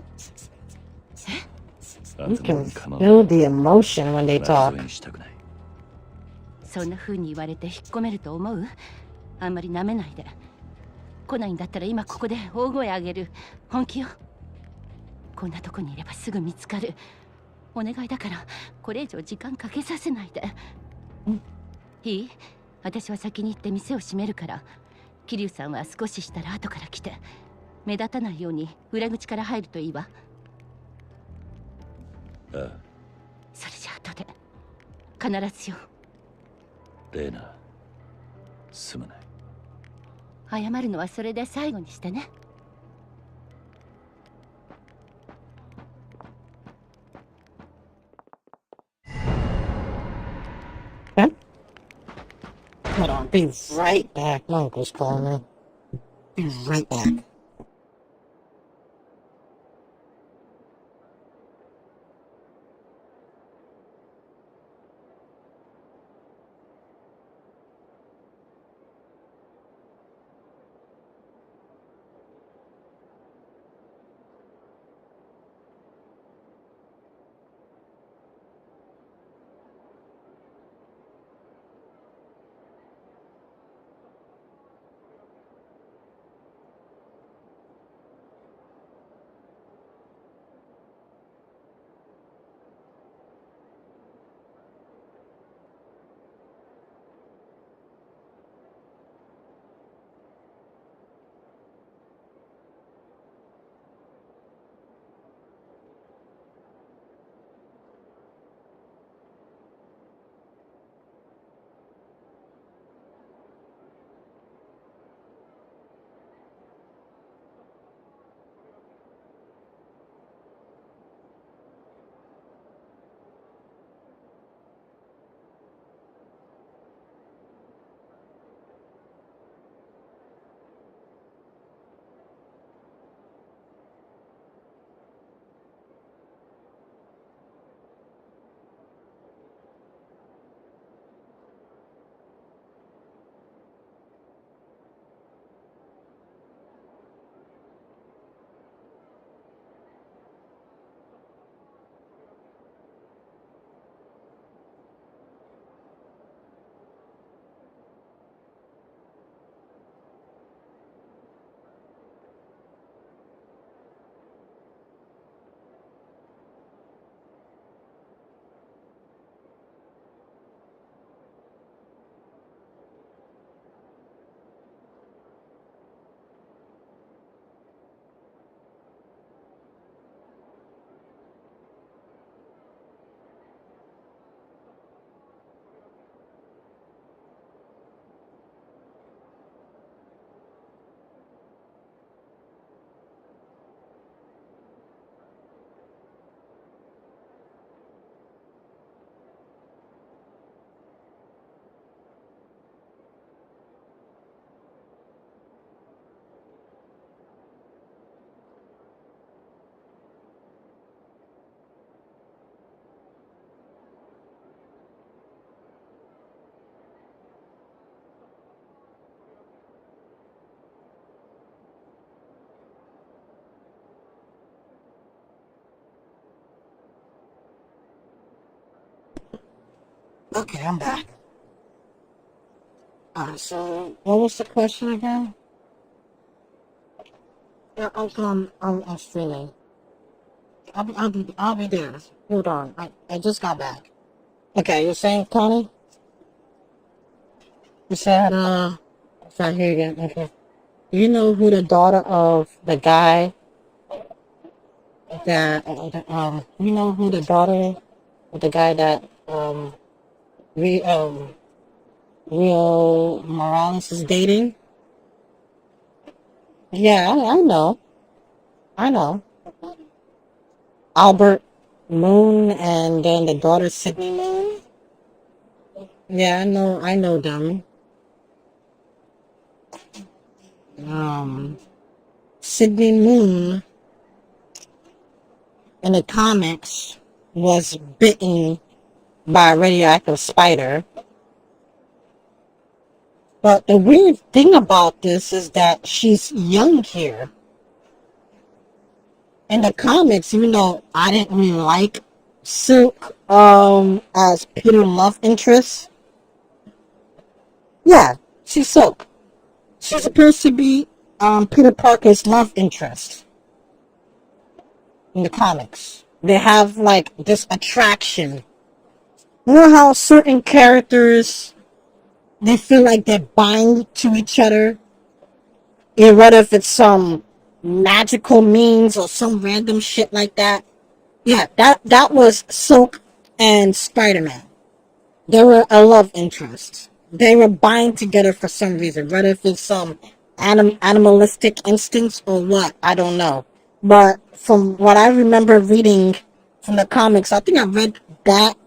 You can feel the emotion when they talk. そんな風に言われて引っ込めると思う？あんまり舐めないで。来ないんだったら今ここで大声あげる。本気よ。こんなとこにいればすぐ見つかる。お願いだからこれ以上時間かけさせないで。いい？私は先に行って店を閉めるから。桐生さんは少ししたら後から来て。目立たないように裏口から入るといいわ。ああ。それじゃあ後で必ずよ。レーナ、すまない。謝るのはそれで最後にしてね。Okay. Hold on, be right back. My uncle's calling me. Be right back. Okay, I'm back. So what was the question again? Yeah, I'm streaming. I'll be there. Hold on. I just got back. Okay, you're saying, Connie? You said, if I hear you again, okay. You know who the daughter of the guy that, you know who the daughter of the guy that, Re, Rio Morales is dating? Yeah, I know. I know. Albert Moon and then the daughter Sydney Moon? Yeah, I know them. Sydney Moon in the comics was bitten by a radioactive spider. But the weird thing about this is that she's young here. In the comics, even though I didn't really like Silk as Peter love interest, yeah, she's Silk. She's supposed to be Peter Parker's love interest in the comics. They have like this attraction. You know how certain characters they feel like they bind to each other, whether if it's some magical means or some random shit like that. Yeah, that was Silk and Spider-Man. They were a love interest. They were bind together for some reason, whether if it's some animalistic instincts or what, I don't know. But from what I remember reading from the comics, I think I read that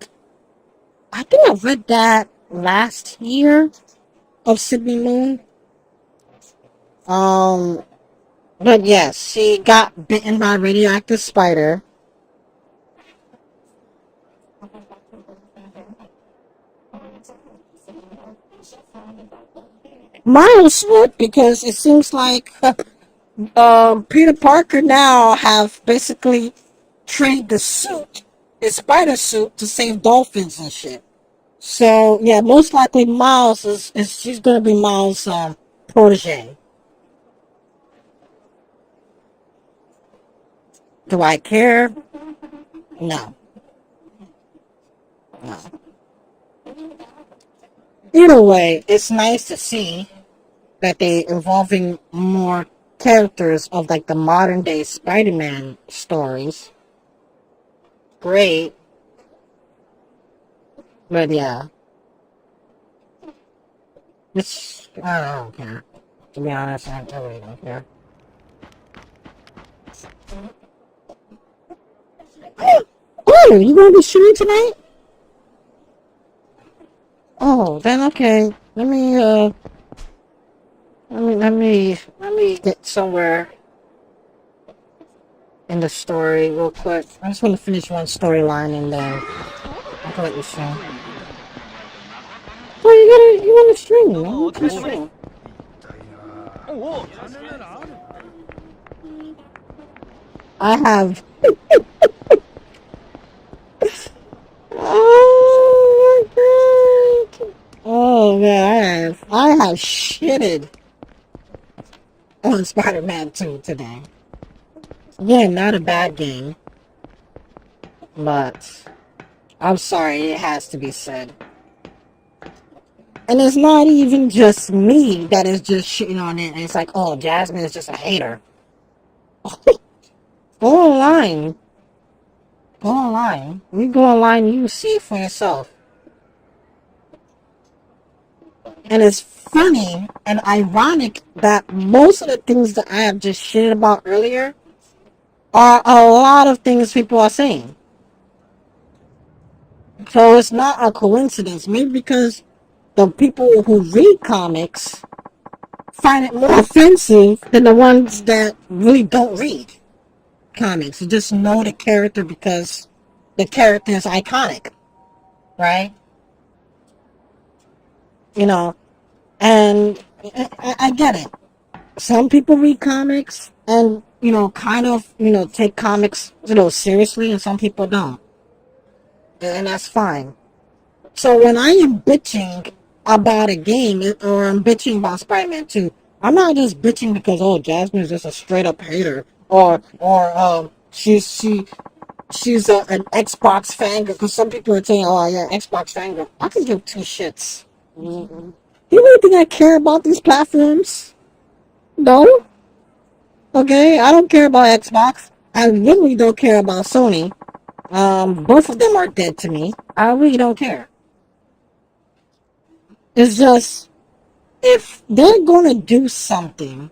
last year of Sydney Moon. Um, but yes, she got bitten by a radioactive spider. Miles would, because it seems like Peter Parker now have basically trained the suit, his spider suit, to save dolphins and shit. So yeah, most likely Miles is she's gonna be Miles' protege. Do I care? No. No. Either way, it's nice to see that they involving more characters of like the modern day Spider-Man stories. Great, but yeah, it's I don't care. To be honest, I really don't care. Oh, you gonna be shooting tonight? Oh, then okay. Let me get somewhere in the story real quick. I just want to finish one storyline and then I'll let you stream. Well, you want to stream? I want to stream. I have. Oh my god! Oh man, I have shitted on Spider-Man 2 today. Yeah, not a bad game, but I'm sorry, it has to be said. And it's not even just me that is just shitting on it. And it's like, oh, Jasmine is just a hater. Go online. Go online. You go online, you see for yourself. And it's funny and ironic that most of the things that I have just shitted about earlier are a lot of things people are saying. So it's not a coincidence. Maybe because the people who read comics find it more offensive than the ones that really don't read comics. You just know the character because the character is iconic, right? You know, and I get it. Some people read comics and, kind of, take comics, seriously, and some people don't. And that's fine. So when I am bitching about a game or I'm bitching about Spider-Man 2, I'm not just bitching because Jasmine is just a straight up hater or she's an Xbox fan because some people are saying, oh yeah, Xbox fan. I can give two shits. Mm-hmm. Do you really think I care about these platforms? No. Okay, I don't care about Xbox. I really don't care about Sony. Both of them are dead to me. I really don't care. It's just if they're gonna do something,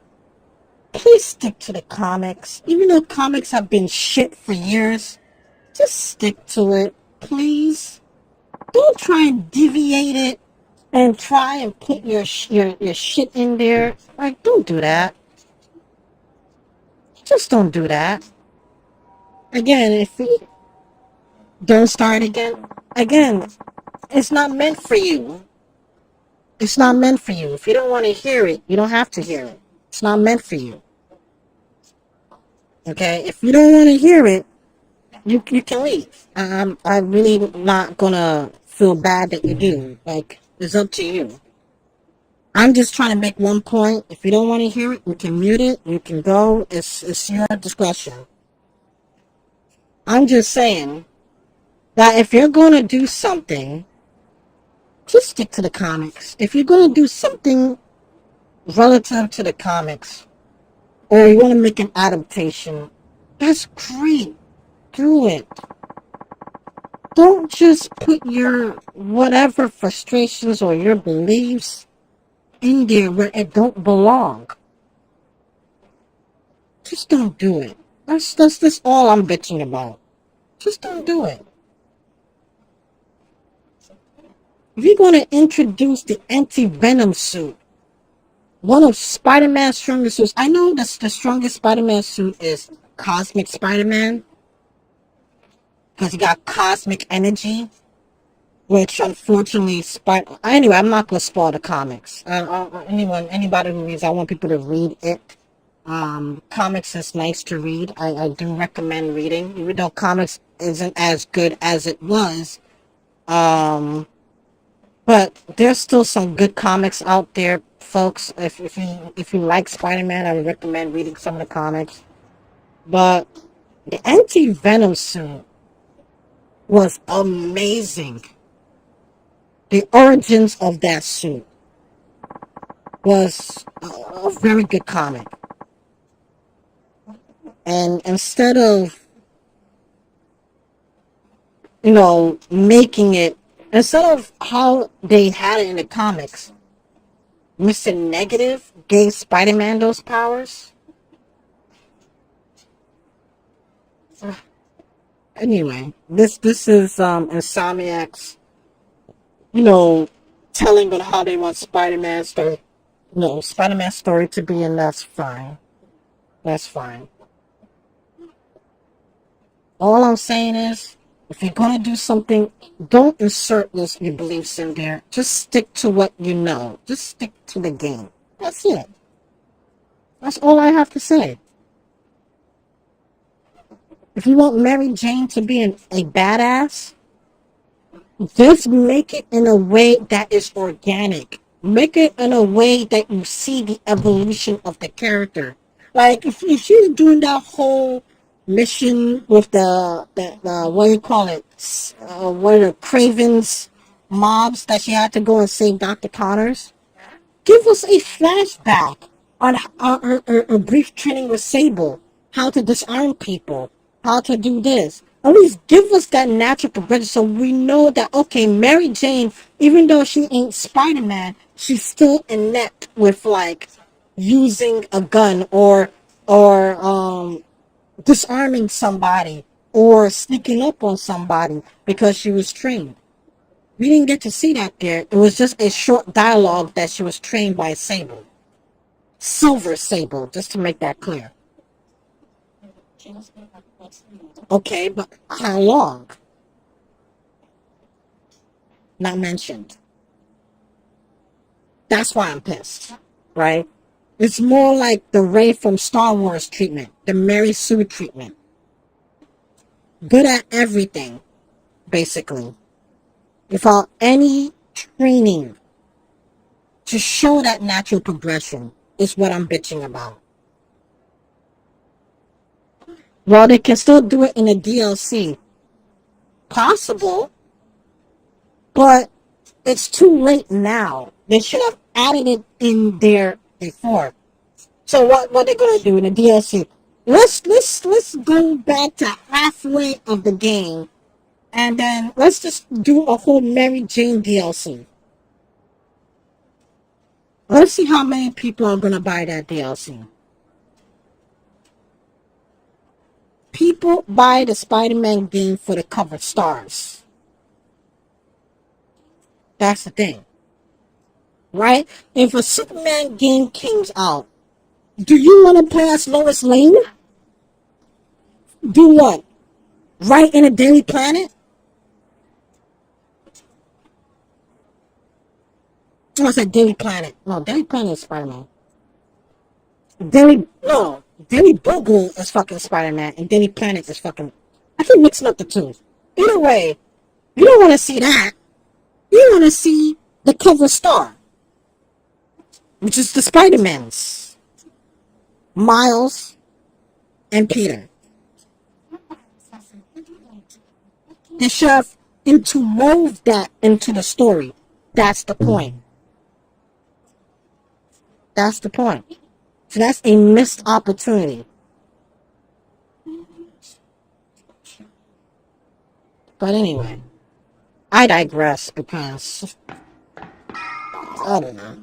please stick to the comics. Even though comics have been shit for years, just stick to it, please. Don't try and deviate it and try and put your shit in there. Like, don't do that. Just don't do that. Again, if you don't start again, it's not meant for you. It's not meant for you. If you don't want to hear it, you don't have to hear it. It's not meant for you. Okay? If you don't want to hear it, you can leave. I'm really not gonna feel bad that you do. Like, it's up to you. I'm just trying to make one point. If you don't want to hear it, you can mute it. You can go. It's your discretion. I'm just saying that if you're going to do something, just stick to the comics. If you're going to do something relative to the comics, or you want to make an adaptation, that's great. Do it. Don't just put your whatever frustrations or your beliefs in there where it don't belong. Just don't do it. That's all I'm bitching about. Just don't do it. If you're going to introduce the anti-venom suit, one of Spider-Man's strongest suits, I know that the strongest Spider-Man suit is Cosmic Spider-Man, because he got cosmic energy, which unfortunately, anyway, I'm not going to spoil the comics. Anybody who reads, I want people to read it. Comics is nice to read. I do recommend reading, even though comics isn't as good as it was. But there's still some good comics out there, folks. If you like Spider-Man, I would recommend reading some of the comics. But the anti-venom suit was amazing. The origins of that suit was a very good comic. And instead of, making it, instead of how they had it in the comics, Mr. Negative gave Spider-Man those powers. Anyway, this is Insomniac's, telling on how they want Spider-Man's story, Spider-Man's story to be, and that's fine. That's fine. All I'm saying is, if you're gonna do something, don't insert your beliefs in there. Just stick to what you know. Just stick to the game. That's it. That's all I have to say. If you want Mary Jane to be a badass, just make it in a way that is organic. Make it in a way that you see the evolution of the character. Like if she's doing that whole mission with the what do you call it? What are the Cravens mobs that she had to go and save Dr. Connors? Give us a flashback on a brief training with Sable, how to disarm people, how to do this. At least give us that natural progression so we know that, okay, Mary Jane, even though she ain't Spider-Man, she's still inept with, like, using a gun or disarming somebody or sneaking up on somebody because she was trained. We didn't get to see that there. It was just a short dialogue that she was trained by Sable. Silver Sable, just to make that clear. Okay, but how long? Not mentioned. That's why I'm pissed, right? It's more like the Rey from Star Wars treatment, the Mary Sue treatment. Good at everything, basically. without any training to show that natural progression is what I'm bitching about. Well, they can still do it in a DLC. Possible, but it's too late now. They should have added it in there before. So what they're gonna do in the DLC? Let's go back to halfway of the game, and then let's just do a whole Mary Jane DLC. Let's see how many people are gonna buy that DLC. People buy the Spider-Man game for the cover stars. That's the thing. Right? If a Superman game comes out, do you want to play as Lois Lane? Do what? Write in a Daily Planet? Oh, I said Daily Planet. No, Daily Planet is Spider-Man. Daily Boogle is fucking Spider-Man, and Daily Planet is fucking... I keep mixing up the two. Either way, you don't want to see that. You want to see the cover star, which is the Spider-Mans. Miles and Peter. They should have interwove that into the story. That's the point. That's the point. So that's a missed opportunity. But anyway, I digress because I don't know.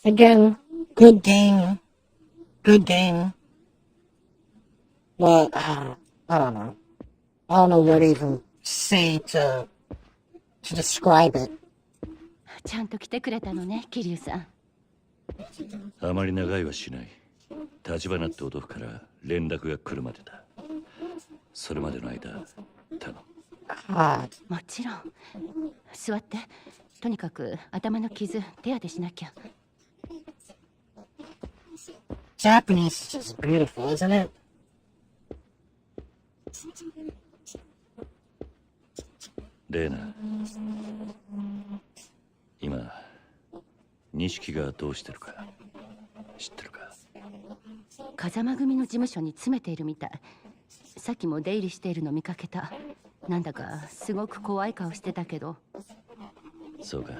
Again, good game. Good game. But I don't know. I don't know what to even say to describe it. ちゃんと来てくれたのね、桐生さん。あまり長いはしない。立花って男から連絡が来るまでだ。それまでの間、頼む。もちろん。座って。とにかく頭の傷手当てしなきゃ。Japanese is just beautiful, isn't it? Lena, 今、錦がどうしてるか知ってるか？風間組の事務所に詰めているみたい。さっきも出入りしているの見かけた。なんだかすごく怖い顔してたけど。そうか。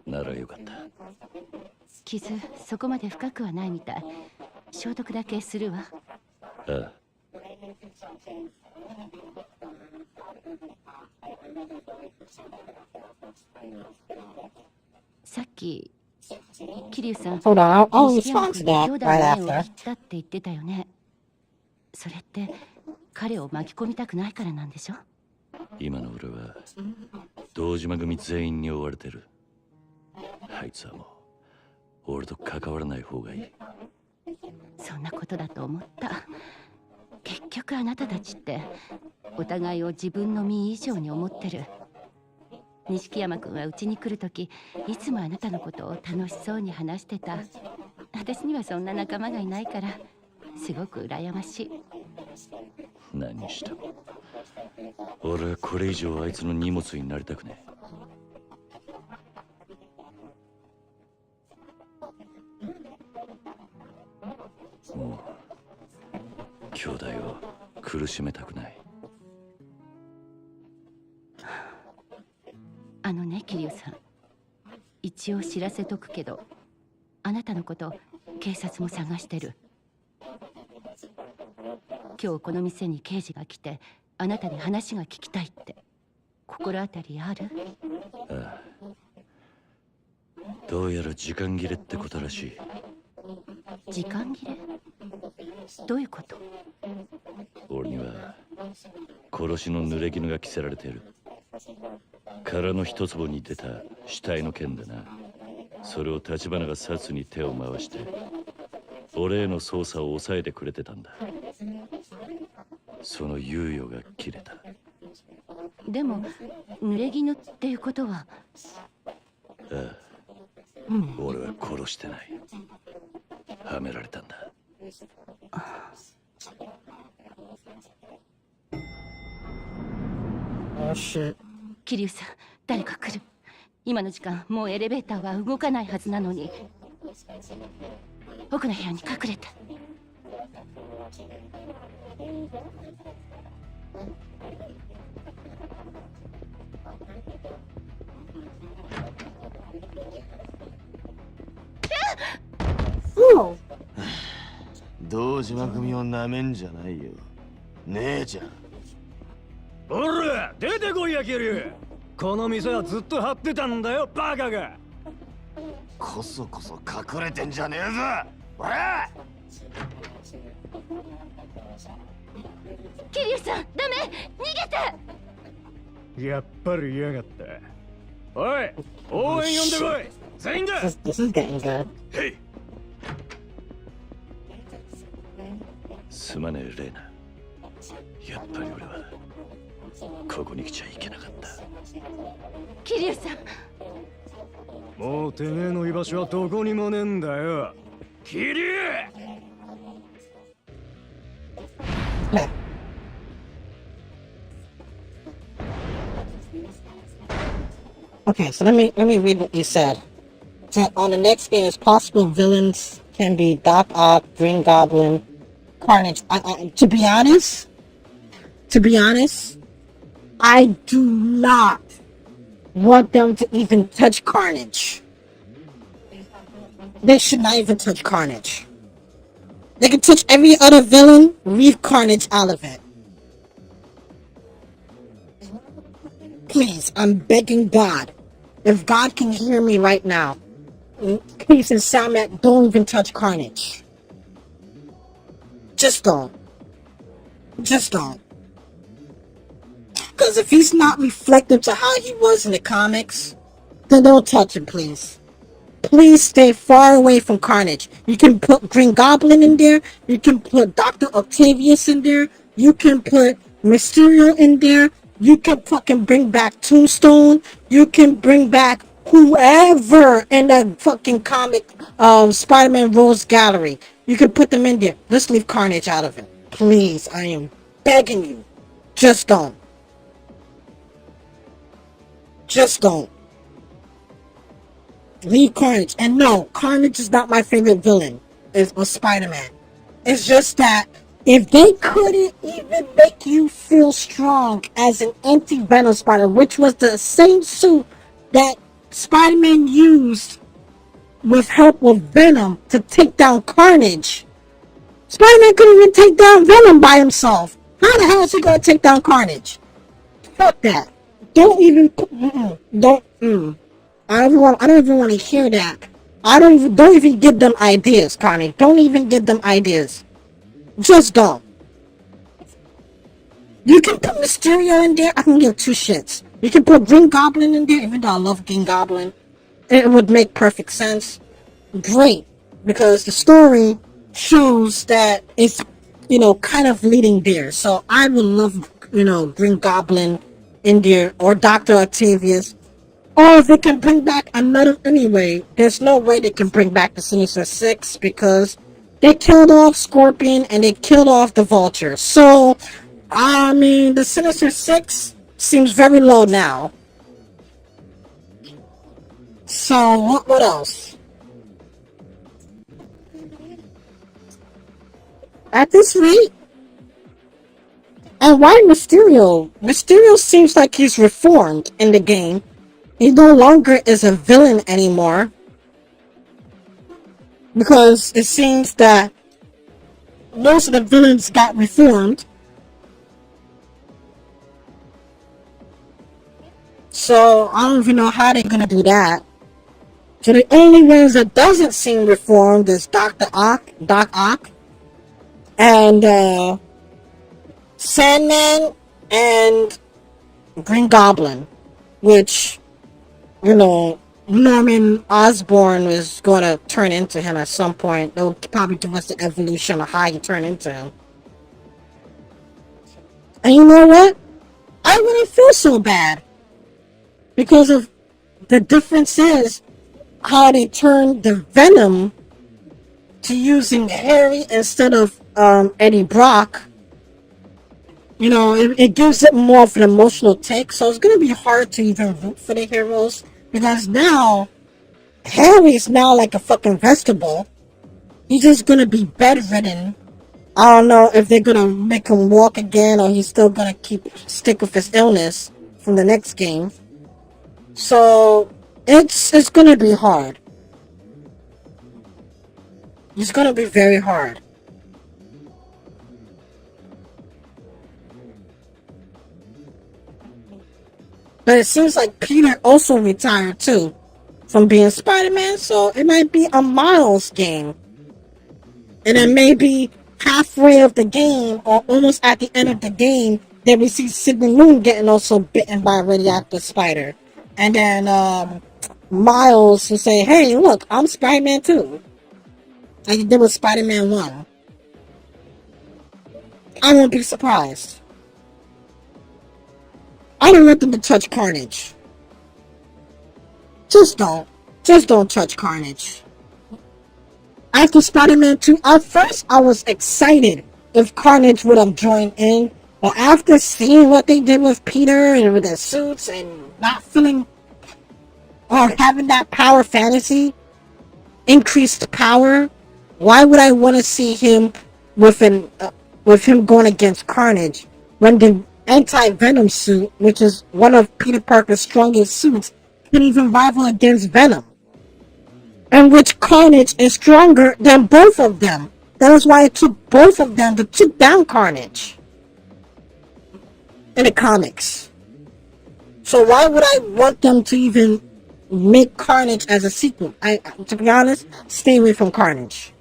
ならよかった。傷そこまで深くはないみたい。消毒だけするわ。ああ。さっき桐生さん、Hold on, I'll 西山 respond 君 to が that 兄弟 right の縁を after. 切ったって言ってたよね。それって彼を巻き込みたくないからなんでしょ？今の俺は堂島組全員に追われてる。あいつはもう俺と関わらない方がいい。そんなことだと思った。結局あなたたちってお互いを自分の身以上に思ってる。錦山君はうちに来るときいつもあなたのことを楽しそうに話してた。私にはそんな仲間がいないからすごく羨ましい。何にしても俺はこれ以上あいつの荷物になりたくねえ。もう兄弟を苦しめたくない。あのね、桐生さん、一応知らせとくけど、あなたのこと警察も探してる。今日この店に刑事が来てあなたに話が聞きたいって。心当たりある？ああ、どうやら時間切れってことらしい。時間切れ？どういうこと？俺には殺しの濡れ衣が着せられている。殻の一坪に出た死体の件でな。それを立花が殺に手を回して俺への捜査を抑えてくれてたんだ。その猶予が切れた。でも濡れ衣っていうことは。ああ、俺は殺してない。はめられたんだ。Oh shit. 桐生さん、誰か来る。今の時間、もうエレベーターは動かないはずなのに。奥の部屋に隠れた。Oh. 堂島組をなめんじゃないよ。姉ちゃん。おら、出てこいや、キリュウ。この店はずっと張ってたんだよ、バカが。こそこそ隠れてんじゃねえぞ。おら！桐生さん、ダメ、逃げて。やっぱり嫌がった。おい、応援呼んでこい。全員だ。This is getting good. へい。すまねえレイナ。やっぱり俺はここに来ちゃいけなかった。桐生さん。もうてめえの居場所はどこにもねえんだよ。キリュウ。Okay, so let me read what you said. So on the next game, is possible villains can be Doc Ock, Green Goblin, Carnage. To be honest, I do not want them to even touch Carnage. They should not even touch Carnage. They can touch every other villain, leave Carnage out of it. Please, I'm begging God. If God can hear me right now, please and Samet, don't even touch Carnage. Just don't. Just don't. Because if he's not reflective to how he was in the comics, then don't touch him, please. Please stay far away from Carnage. You can put Green Goblin in there. You can put Dr. Octavius in there. You can put Mysterio in there. You can fucking bring back Tombstone. You can bring back whoever in that fucking comic Spider-Man Rose Gallery. You can put them in there. Let's leave Carnage out of it. Please, I am begging you. Just don't. Just don't. Leave Carnage. And no, Carnage is not my favorite villain of Spider-Man. It's just that if they couldn't even make you feel strong as an anti-Venom Spider, which was the same suit that Spider-Man used with help with Venom to take down Carnage, Spider-Man couldn't even take down Venom by himself. How the hell is he gonna take down Carnage? Fuck that. Don't even. I don't even want to hear that. Don't even give them ideas, Carnage. Don't even give them ideas. Just don't. You can put Mysterio in there. I can give two shits. You can put Green Goblin in there, even though I love Green Goblin. It would make perfect sense. Great, because the story shows that it's, kind of leading there. So I would love, Green Goblin in there, or Dr. Octavius. Or if they can bring back another, anyway, there's no way they can bring back the Sinister Six because they killed off Scorpion and they killed off the Vulture. So, the Sinister Six seems very low now. So, what else? At this rate? And why Mysterio? Mysterio seems like he's reformed in the game. He no longer is a villain anymore. Because it seems that most of the villains got reformed. So I don't even know how they're gonna do that. So the only ones that doesn't seem reformed is Doc Ock, and Sandman and Green Goblin, which, Norman Osborn was going to turn into him at some point. They'll probably give us the evolution of how you turn into him. And you know what? I wouldn't feel so bad. Because of the difference is how they turned the Venom to using Harry instead of Eddie Brock, you know, it gives it more of an emotional take. So it's gonna be hard to even root for the heroes because now Harry's now like a fucking vegetable. He's just gonna be bedridden. I don't know if they're gonna make him walk again or he's still gonna stick with his illness from the next game. So it's gonna be hard. It's gonna be very hard. But it seems like Peter also retired too from being Spider-Man, so it might be a Miles game. And then maybe halfway of the game, or almost at the end of the game, then we see Sidney Moon getting also bitten by a radioactive spider. And then Miles will say, hey, look, I'm Spider-Man too. Like he did with Spider-Man 1. I won't be surprised. I don't want them to touch Carnage. Just don't. Just don't touch Carnage. After Spider-Man 2, at first I was excited if Carnage would have joined in. But after seeing what they did with Peter and with their suits and not feeling or having that power fantasy, increased power, why would I want to see him with him going against Carnage when the anti-Venom suit, which is one of Peter Parker's strongest suits, can even rival against Venom? In which Carnage is stronger than both of them. That is why it took both of them to take down Carnage in the comics. So why would I want them to even make Carnage as a sequel? To be honest, stay away from Carnage.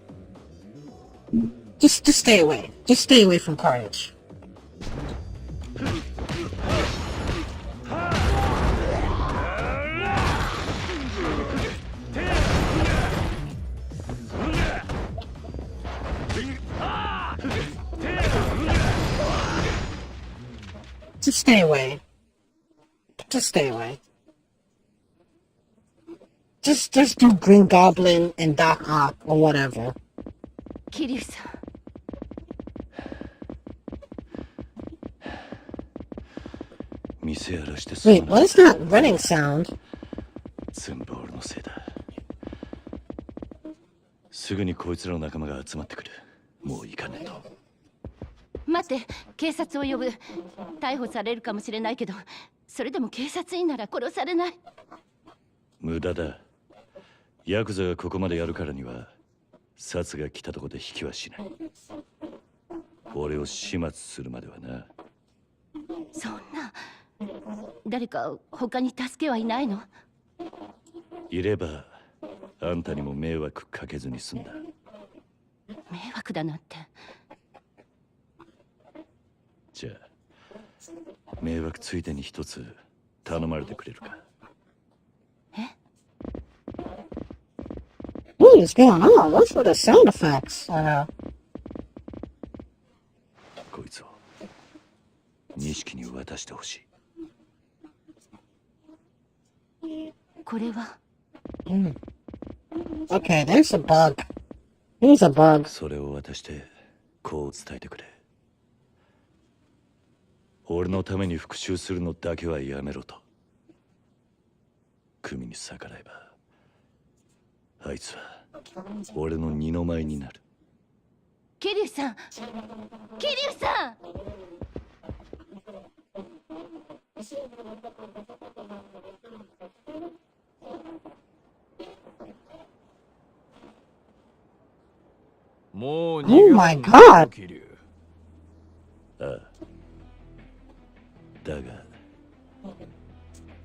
Just stay away. Just stay away from Carnage. Just stay away. Just stay away. Just do Green Goblin and Doc Ock or whatever. Kiryu-san. Wait, what is that running sound? 全部俺のせいだ。すぐにこいつらの仲間が集まってくる。もう行かねえと。待って、警察を呼ぶ。逮捕されるかもしれないけど、それでも警察員なら殺されない。無駄だ。ヤクザがここまでやるからには、殺が来たとこで引きはしない。俺を始末するまではな。そんな、誰か他に助けはいないの？いれば、あんたにも迷惑かけずに済んだ。迷惑だなんて。じゃあ、迷惑ついでに一つ頼まれてくれるか。What is going on? What's with the sound effects? こいつを錦に渡してほしい。これは。Okay, there's a bug. Here's a bug. それを渡してこう伝えてくれ。俺のために復讐するのだけはやめろと。組に逆らえば、あいつは俺の二の舞になる。桐生さん、桐生さん。もう Oh my god! ああ。だが、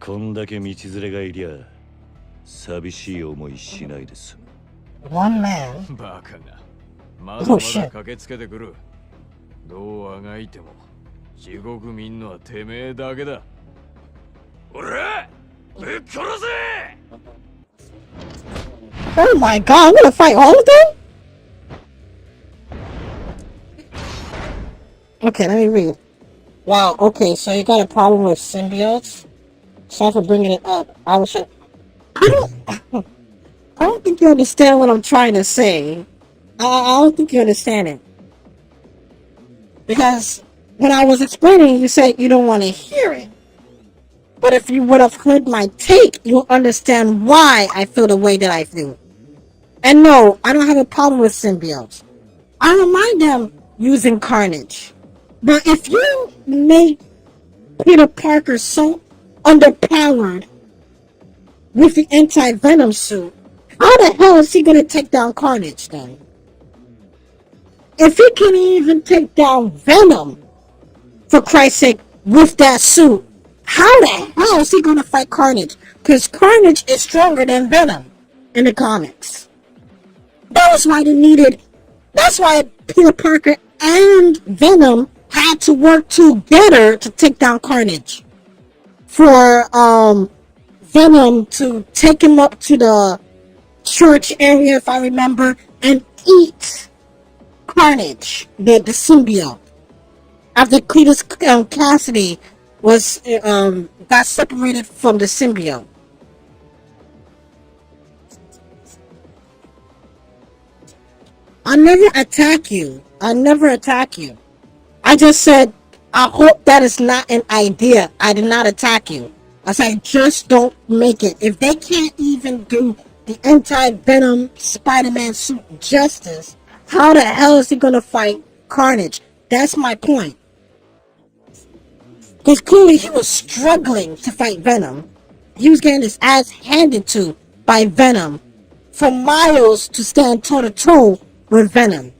こんだけ道連れがいりゃ、寂しい思いしないで済む。One man. バカがまだまだ駆けつけてくる。どうあがいても地獄見んのはてめえだけだ。おら、ぶっ殺せ！Oh my god, I'm gonna fight all of them? Okay, let me read. Wow, okay, so you got a problem with symbiotes? Sorry for bringing it up. I don't think you understand what I'm trying to say. I don't think you understand it. Because when I was explaining, you said you don't want to hear it. But if you would have heard my take, you'll understand why I feel the way that I feel. And no, I don't have a problem with symbiotes. I don't mind them using Carnage. But if you make Peter Parker so underpowered with the anti-venom suit, how the hell is he gonna take down Carnage then? If he can even take down Venom, for Christ's sake, with that suit, how the hell is he gonna fight Carnage? Because Carnage is stronger than Venom in the comics. That was why they needed. That's why Peter Parker and Venom had to work together to take down Carnage. For Venom to take him up to the church area, if I remember, and eat Carnage, the symbiote. After Cletus Cassidy was got separated from the symbiote. I never attack you. I never attack you. I just said, I hope that is not an idea. I did not attack you. I said, just don't make it. If they can't even do the anti-venom Spider-Man suit justice, how the hell is he going to fight Carnage? That's my point. Because clearly he was struggling to fight Venom. He was getting his ass handed to by Venom for miles to stand toe-to-toe with Venom.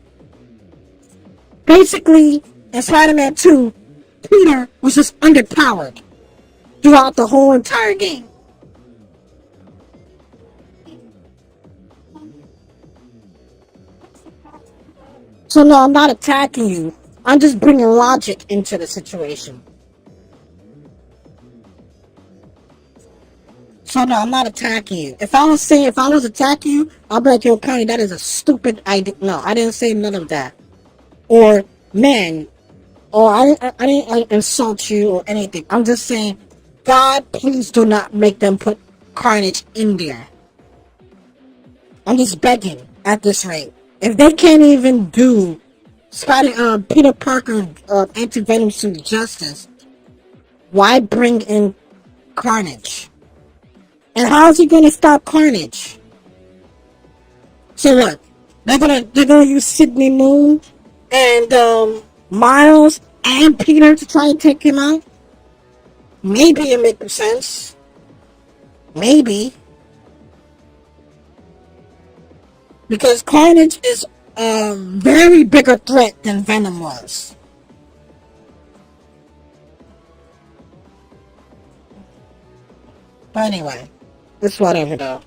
Basically, in Spider-Man 2, Peter was just underpowered throughout the whole entire game. So no, I'm not attacking you. I'm just bringing logic into the situation. So no, I'm not attacking you. If I was attacking you, I'll be like, yo, Connie, that is a stupid idea. No, I didn't say none of that. Or, man, or I didn't insult you or anything. I'm just saying, God, please do not make them put Carnage in there. I'm just begging at this rate. If they can't even do Peter Parker anti-venom suit justice, why bring in Carnage? And how is he gonna stop Carnage? So what? They're gonna use Sidney Moon and Miles and Peter to try and take him out? Maybe it makes sense. Maybe. Because Carnage is a very bigger threat than Venom was. But anyway, it's whatever though.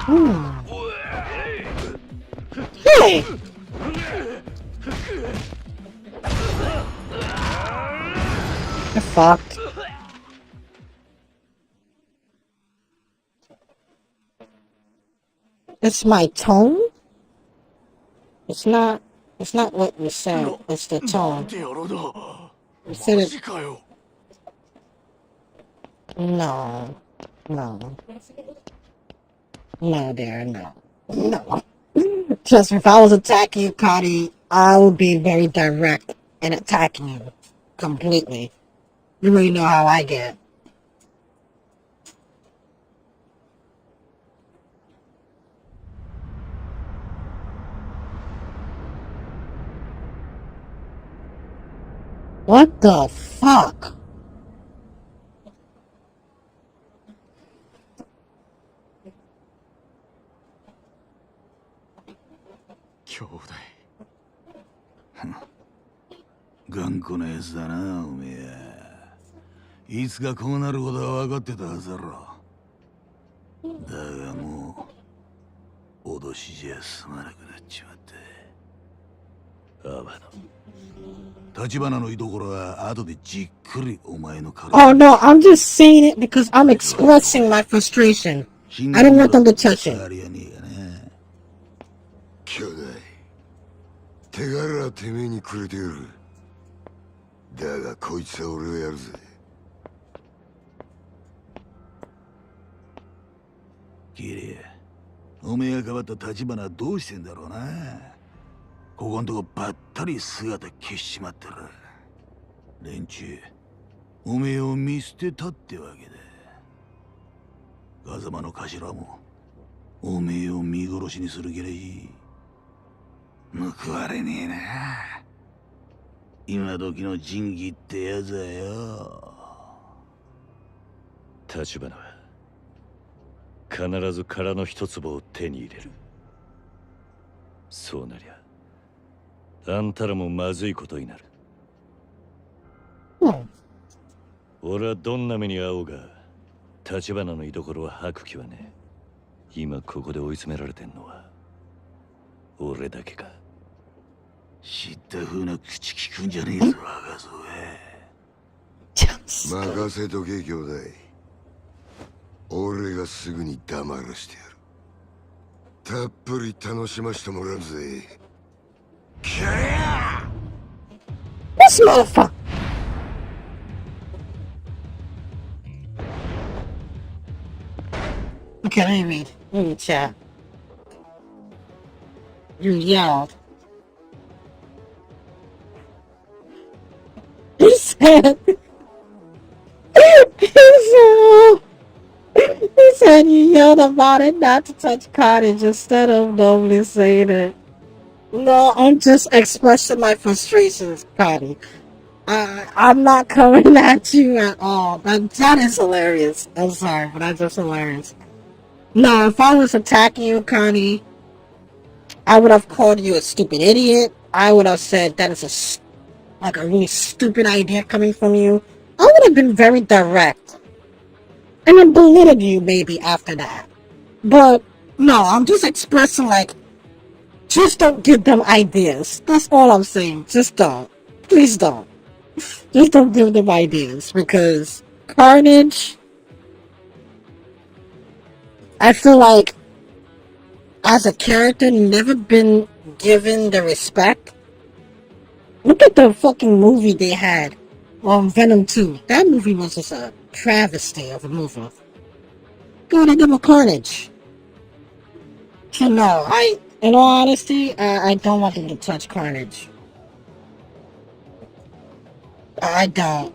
Ooh. Hey! You're fucked. It's my tone? It's not what you said, it's the tone. You said it. No. No. No, dear, no. No. Trust me, if I was attacking you, Cody, I would be very direct in attacking you. Completely. You already know how I get. What the fuck? 兄弟。頑固なやつだな、おめえ。いつかこうなることは分かってたはずだろ。だがもう、脅しじゃ済まなくなっちまった。阿波野。立花の居所は後でじっくりお前の体。 Oh no, I'm just saying it because I'm expressing my frustration. I don't want them to touch it. 兄弟、手柄はてめえにくれてやる。だがこいつは俺がやるぜ。キリ、おめえが変わった立花はどうしてんだろうな。ここんとこばったり姿消しちまったら、連中おめえを見捨てたってわけだ。風間の頭もおめえを見殺しにする気らい報われねえな。今時の仁義ってやつはよ。立花は必ず殻の一粒を手に入れる。そうなりゃあんたらもまずいことになる。俺はどんな目に遭おうが立花の居所は吐く気はねえ。今ここで追い詰められてんのは俺だけか。知った風な口聞くんじゃねえぞ、若造。任せとけ兄弟。俺がすぐに黙らしてやる。たっぷり楽しましてもらうぜ。キャリア This motherfucker. Okay, let me read. Let me chat. You yelled. He said. He said you yelled about it not to touch cottage instead of normally saying it. No, I'm just expressing my frustrations, Cotty. I'm not coming at you at all. That is hilarious. I'm sorry, but that's just hilarious. No, if I was attacking you, Connie, I would have called you a stupid idiot. I would have said that is a really stupid idea coming from you. I would have been very direct. And then belittled you maybe after that. But, no, I'm just expressing just don't give them ideas. That's all I'm saying. Just don't. Please don't. Just don't give them ideas. Because Carnage, I feel like as a character never been given the respect. Look at the fucking movie they had on Venom 2. That movie was just a travesty of a movie. God, I give a Carnage. So no, in all honesty, I don't want them to touch Carnage. I don't.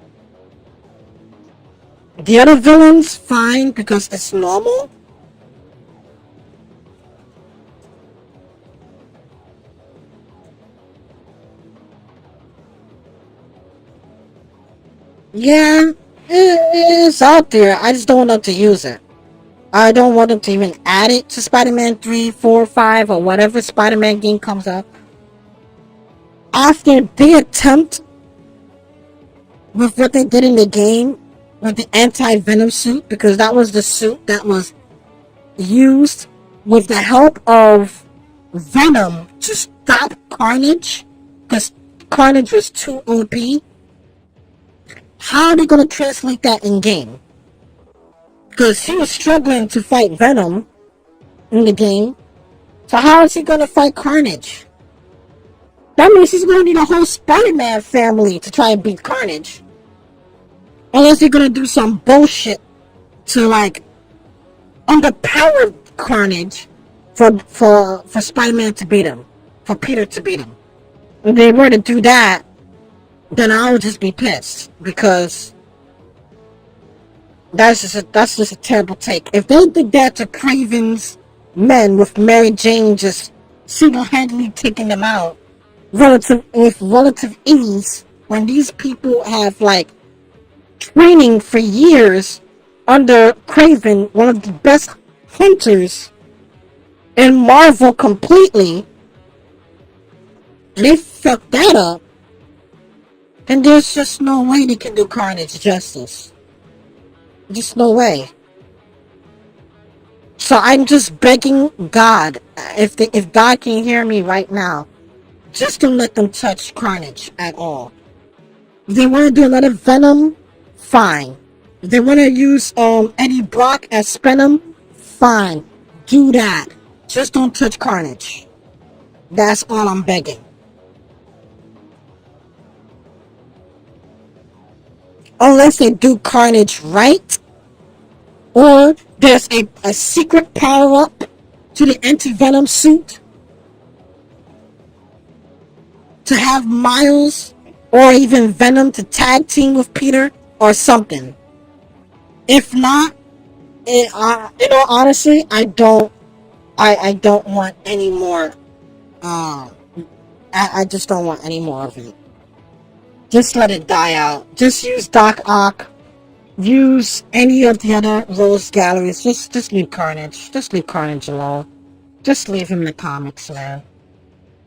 The other villains, fine, because it's normal. Yeah, it's out there. I just don't want them to use it. I don't want them to even add it to Spider-Man 3, 4, 5, or whatever Spider-Man game comes up. After they attempt with what they did in the game with the anti-venom suit, because that was the suit that was used with the help of Venom to stop Carnage, because Carnage was too OP. How are they going to translate that in game? Because he was struggling to fight Venom in the game. So how is he going to fight Carnage? That means he's going to need a whole Spider-Man family to try and beat Carnage. Unless they're going to do some bullshit to underpower Carnage for Spider-Man to beat him. For Peter to beat him. If they were to do that, then I would just be pissed. Because that's just a terrible take. If they did that to Craven's men with Mary Jane just single-handedly taking them out with relative ease, when these people have like training for years under Craven, one of the best hunters in Marvel completely, and they fucked that up, then there's just no way they can do Carnage justice. Just no way. So I'm just begging God, if God can hear me right now, just don't let them touch Carnage at all. If they want to do another Venom, fine. If they want to use Eddie Brock as Venom, fine. Do that. Just don't touch Carnage. That's all I'm begging. Unless they do Carnage right, or there's a secret power-up to the anti-Venom suit to have Miles or even Venom to tag team with Peter or something. If not, honestly, I don't want any more. I just don't want any more of it. Just let it die out. Just use Doc Ock. Use any of the other Rose Galleries. Just leave Carnage. Just leave Carnage alone. Just leave him in the comics, man.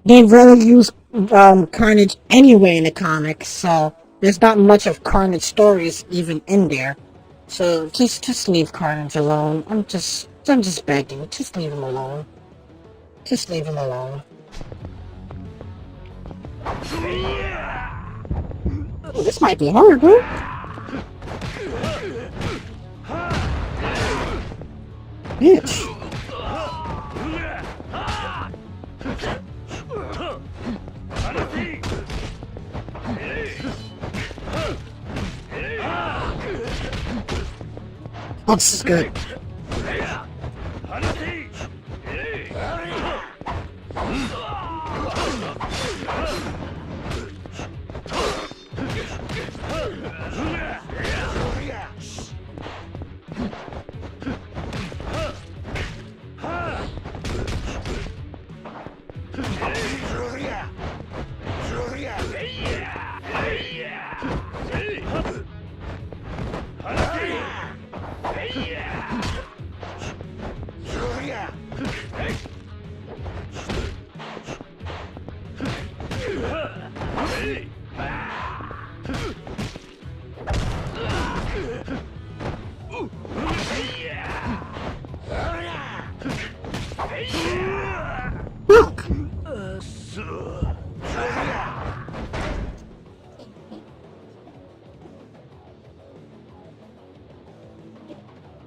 They rarely use Carnage anyway in the comics, so there's not much of Carnage stories even in there. So just leave Carnage alone. I'm just begging. Just leave him alone. Just leave him alone. Ooh, this might be hard, huh? Bitch. Oh, this is good.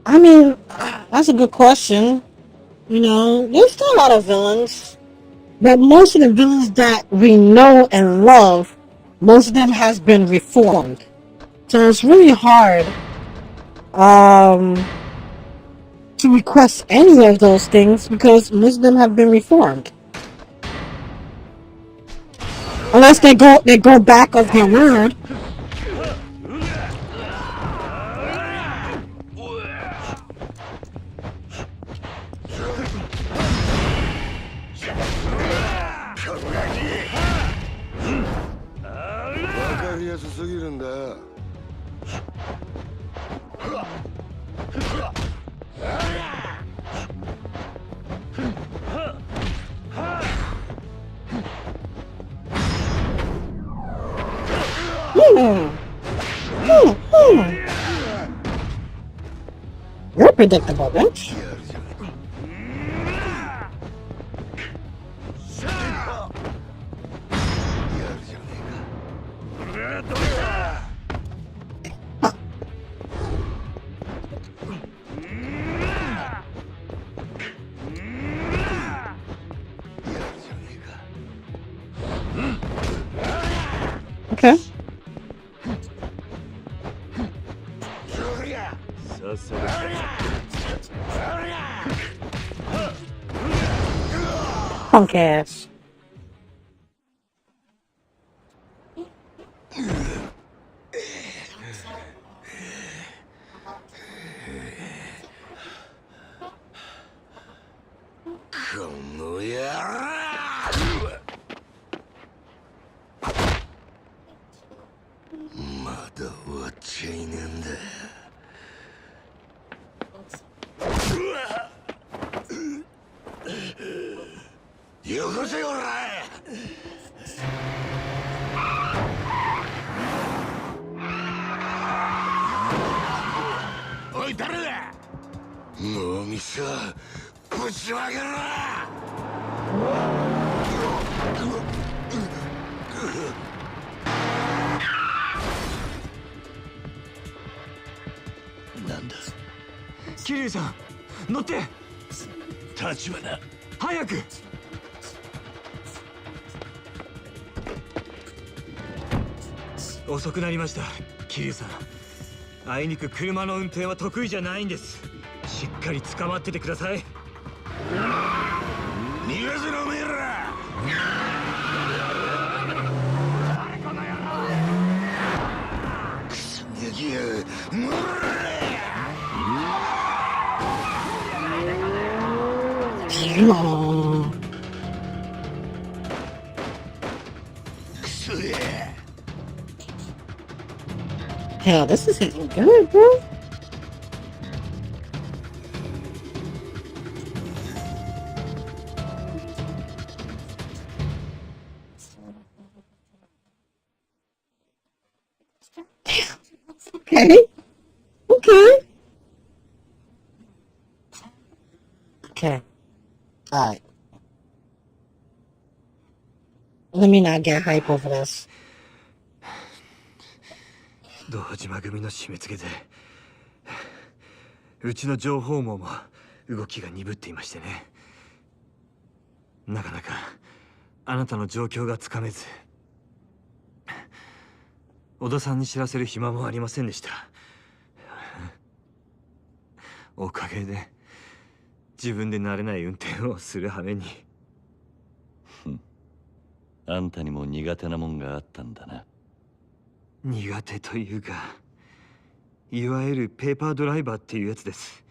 I mean, that's a good question. You know, there's still a lot of villains, but most of the villains that we know and love, most of them has been reformed. So it's really hard to request any of those things because most of them have been reformed. Unless they go back of their word. You're predictable, bitch. Okay. Punk ass. まだ終わっちゃいねえんだ。よこせよら。おい誰だ。脳みそぶちまけろ。なんだ桐生さん、乗って。立花。早く。遅くなりました、桐生さん。あいにく車の運転は得意じゃないんです。しっかり捕まっててください。逃がせろおめえら。クソガキやもクソや。Hell, this is getting good, bro. Okay. Okay. Okay. Alright. Let me not get hype over this. 堂島組の締め付けでうちの情報網も動きが鈍っていましてね。なかなかあなたの状況がつかめず、小田さんに知らせる暇もありませんでした。おかげで自分で慣れない運転をする羽目に。あんたにも苦手なもんがあったんだな。苦手というか、いわゆるペーパードライバーっていうやつです。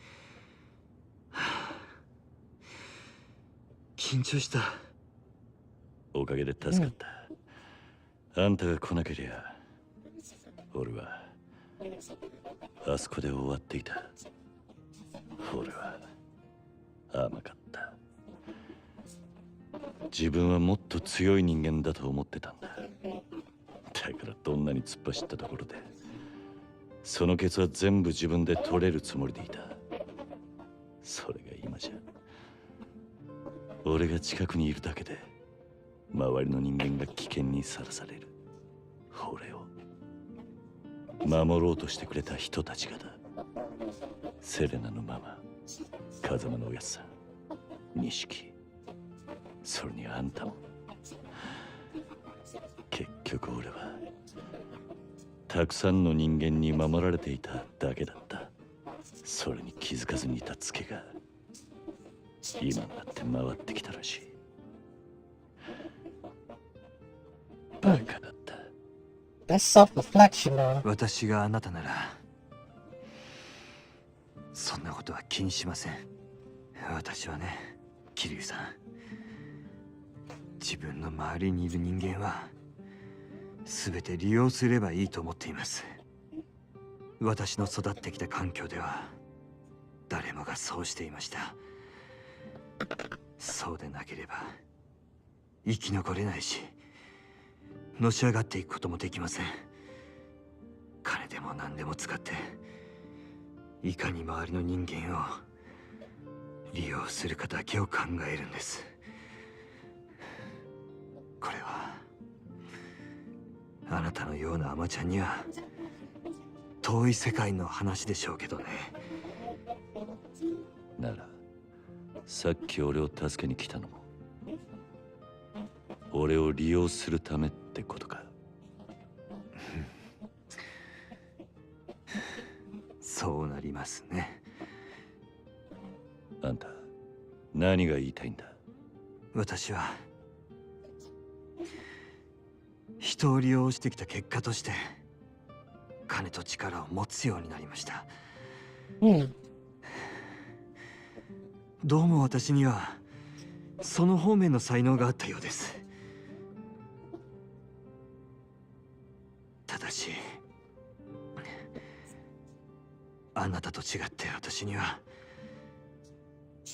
緊張した。おかげで助かった。あんたが来なけりゃ俺はあそこで終わっていた。俺は甘かった。自分はもっと強い人間だと思ってたんだ。だからどんなに突っ走ったところでそのケツは全部自分で取れるつもりでいた。それが今じゃ俺が近くにいるだけで周りの人間が危険にさらされる。俺を守ろうとしてくれた人たちがだ。セレナのママ、風間のおやっさん、錦、それにあんたも。結局俺はたくさんの人間に守られていただけだった。それに気づかずにいたツケが今になって回ってきたらしい。バカだった。 That's self-reflection, though. 私があなたならそんなことは気にしません。私はね、桐生さん、自分の周りにいる人間は全て利用すればいいと思っています。私の育ってきた環境では誰もがそうしていました。そうでなければ生き残れないし、のし上がっていくこともできません。金でも何でも使っていかに周りの人間を利用するかだけを考えるんです。これはあなたのようなアマちゃんには遠い世界の話でしょうけどね。ならさっき俺を助けに来たのも俺を利用するためってことか。そうなりますね。あんた何が言いたいんだ。私は人を利用してきた結果として金と力を持つようになりました。どうも私にはその方面の才能があったようです。ただしし、あなたと違って私には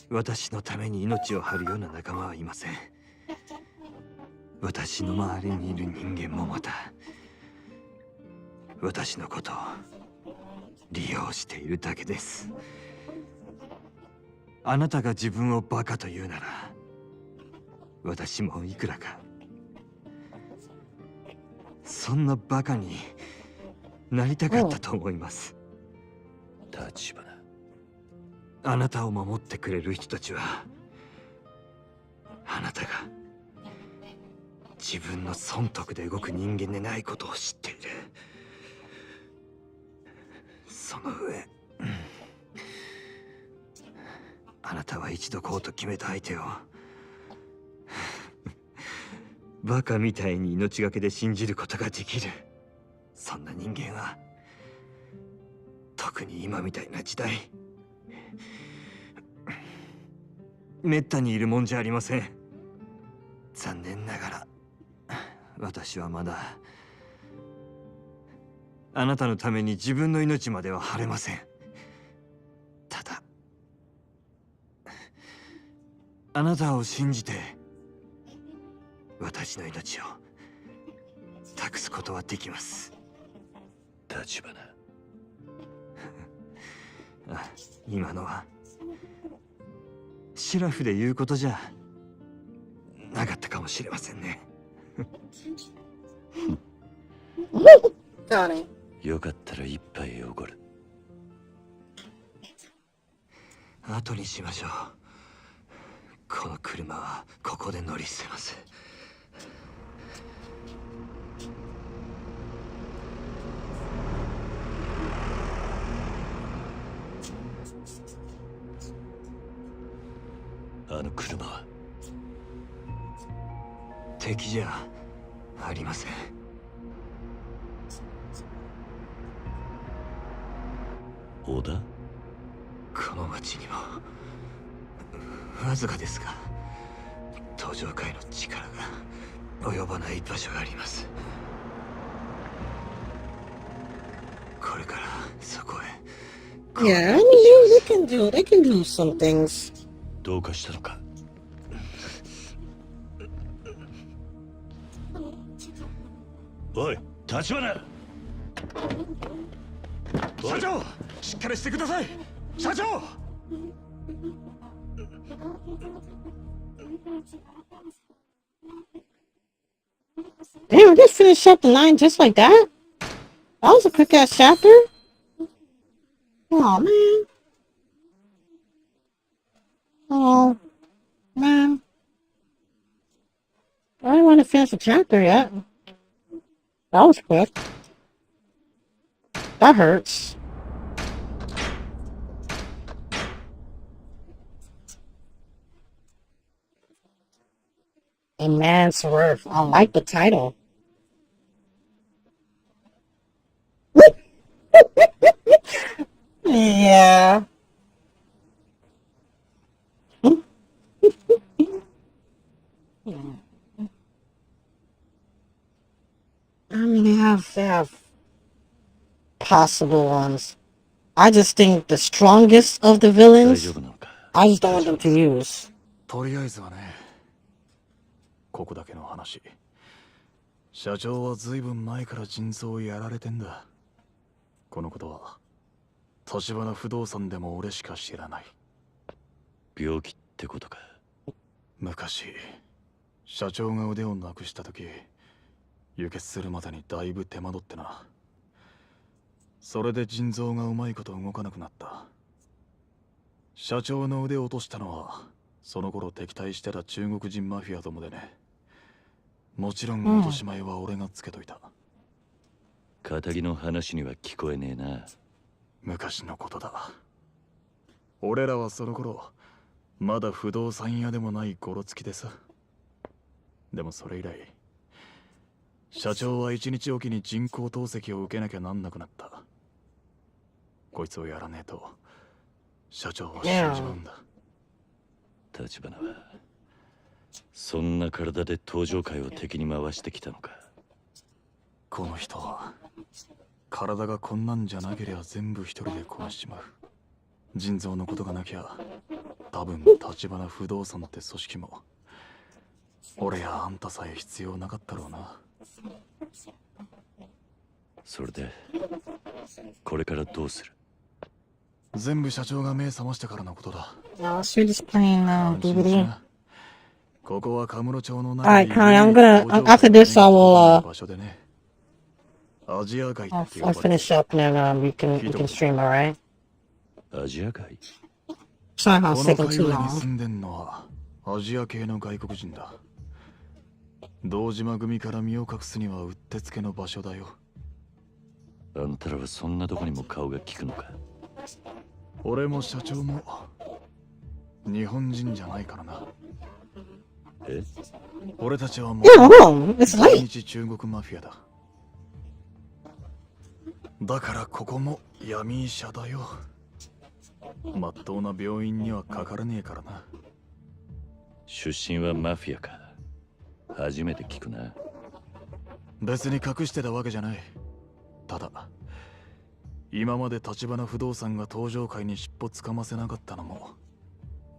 私のために命を張るような仲間はいません。私の周りにいる人間もまた私のことを利用しているだけです。あなたが自分をバカと言うなら私もいくらかそんなバカになりたかったと思います。立花。あなたを守ってくれる人たちはあなたが自分の損得で動く人間でないことを知っている。その上、あなたは一度こうと決めた相手をバカみたいに命がけで信じることができる。そんな人間は特に今みたいな時代めったにいるもんじゃありません。残念ながら私はまだあなたのために自分の命までは張れません。ただあなたを信じて私の命を託すことはできます。立花。今のはシラフで言うことじゃなかったかもしれませんね。よかったら一杯おごる。後にしましょう。この車はここで乗り捨てます。あの車は敵じゃありません。織田？この町にもわずかですが登場界の力が及ばない場所があります。これからそこへ。 Yeah, I mean, they can do some things. どうかしたのか？おい、立花！社長、しっかりしてください。社長。Damn, they finished chapter 9 just like that? That was a quick ass chapter. Oh man. Oh man. I didn't want to finish the chapter yet. That was quick. That hurts. A man's worth. I like the title. Yeah. I mean, they have possible ones. I just think the strongest of the 大 villains, 丈夫なのか？ I just don't want them to use. とりあえずはね、ここだけの話。社長はずいぶん前から腎臓をやられてんだ。このことは立花不動産でも俺しか知らない。病気ってことか？昔社長が腕をなくした時、輸血するまでにだいぶ手間取ってな。それで腎臓がうまいこと動かなくなった。社長の腕を落としたのはその頃敵対してた中国人マフィアどもでね。もちろん落とし前は俺がつけといた。仇の話には聞こえねえな。昔のことだ。俺らはその頃まだ不動産屋でもないゴロつきでさ。でもそれ以来社長は一日おきに人工透析を受けなきゃなんなくなった。こいつをやらねえと社長は死んじまうんだ。立花はそんな体で登場界を敵に回してきたのか？この人は体がこんなんじゃなけりゃ全部一人で壊しちまう。腎臓のことがなきゃ多分立花不動産って組織も俺やあんたさえ必要なかったろうな。それでこれからどうする？全部社長が目覚ましてからのことだ。 No, let's read this playing 安心し DVD. な。ここはカムロ町の Alright, 中 Connie, I'm gonna, after this, I will, 場所でね。アジア街って I'll 呼ばれて finish up and then, we can stream, alright? アジア街？ Sorry if I こ was の taking 界 too 隈に long. 住んでんのはアジア系の外国人だ。堂島組から身を隠すにはうってつけの場所だよ。あんたらはそんなとこにも顔が利くのか？俺も社長も日本人じゃないからな。え？俺たちはも Yeah, home. It's 在 late. 日中国マフィアだ。だからここも闇医者だよ。まっとうな病院にはかからねえからな。出身はマフィアか？初めて聞くな。別に隠してたわけじゃない。ただ今まで立花不動産が登場界に尻尾つかませなかったのも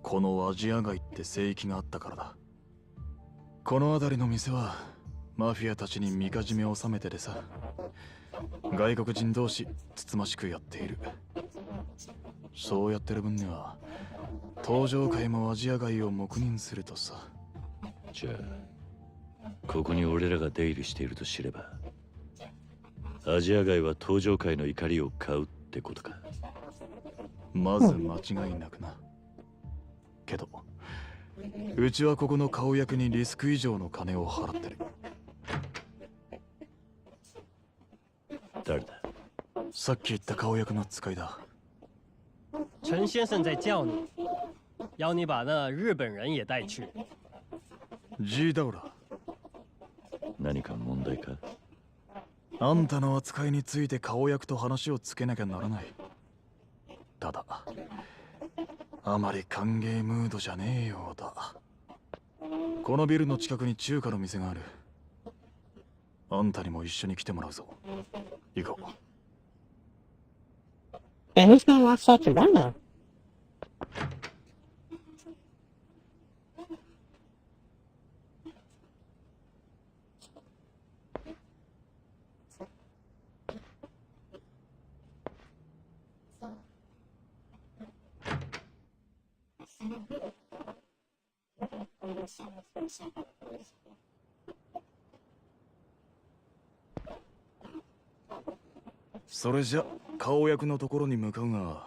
このアジア街って聖域があったからだ。この辺りの店はマフィアたちにみかじめを収めてでさ、外国人同士つつましくやっている。そうやってる分には登場界もアジア街を黙認するとさ。じゃあここに俺らが出入りしていると知ればアジア街は登場界の怒りを買うってことか。まず間違いなくな。けどうちはここの顔役にリスク以上の金を払ってる。誰だ？さっき言った顔役の使いだ。陈先生在叫你，要你把那日本人也带去。G ダウラ、何か問題か？あんたの扱いについて顔役と話をつけなきゃならない。ただあまり歓迎ムードじゃねえようだ。このビルの近くに中華の店がある。あんたにも一緒に来てもらうぞ。行こう。 And who's gonna watch such a gun? G それじゃ顔役のところに向かうが、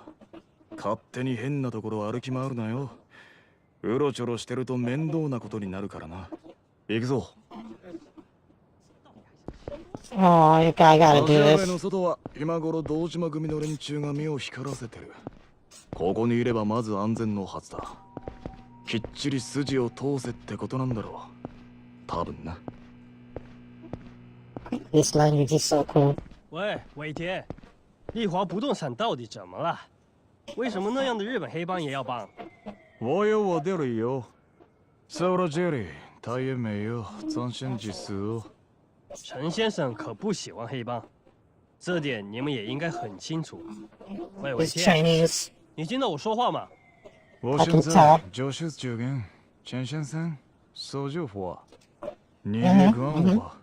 勝手に変なところ歩き回るなよ。うろちょろしてると面倒なことになるからな。行くぞ。 Oh, you guy gotta do アジア街の this. 外は今頃堂島組の連中が目を光らせてる。ここにいればまず安全のはずだ。きっちり筋を通せってことなんだろう。多分な。 This language is so cool. 喂，尾田，丽华不动产到底怎么了？为什么那样的日本黑帮也要帮？我有我的理由。说到这里，他也没有展现技术。 陈先生可不喜欢黑帮，这点你们也应该很清楚。喂，尾 It's 田， Chinese. 你听到我说话吗？我现在就是这个陈先生说句话，你别管我吧。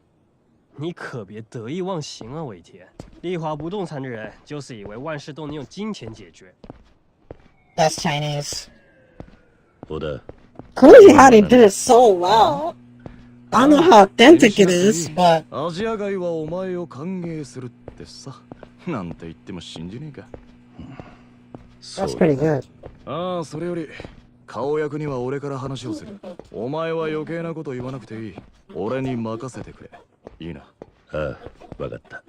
你可别得意忘形啊，尾田！丽华不动产的人就是以为万事都能用金钱解决。 That's Chinese. 小田、 Clearly, how they did it so well. I don't know how authentic it is, but アジア街はお前を歓迎するってさ。なんて言っても信じねえか。 that's pretty good. ああ、それより顔役には俺から話をする。お前は余計なこと言わなくていい。俺に任せてくれ。いいな。ああ、わかった。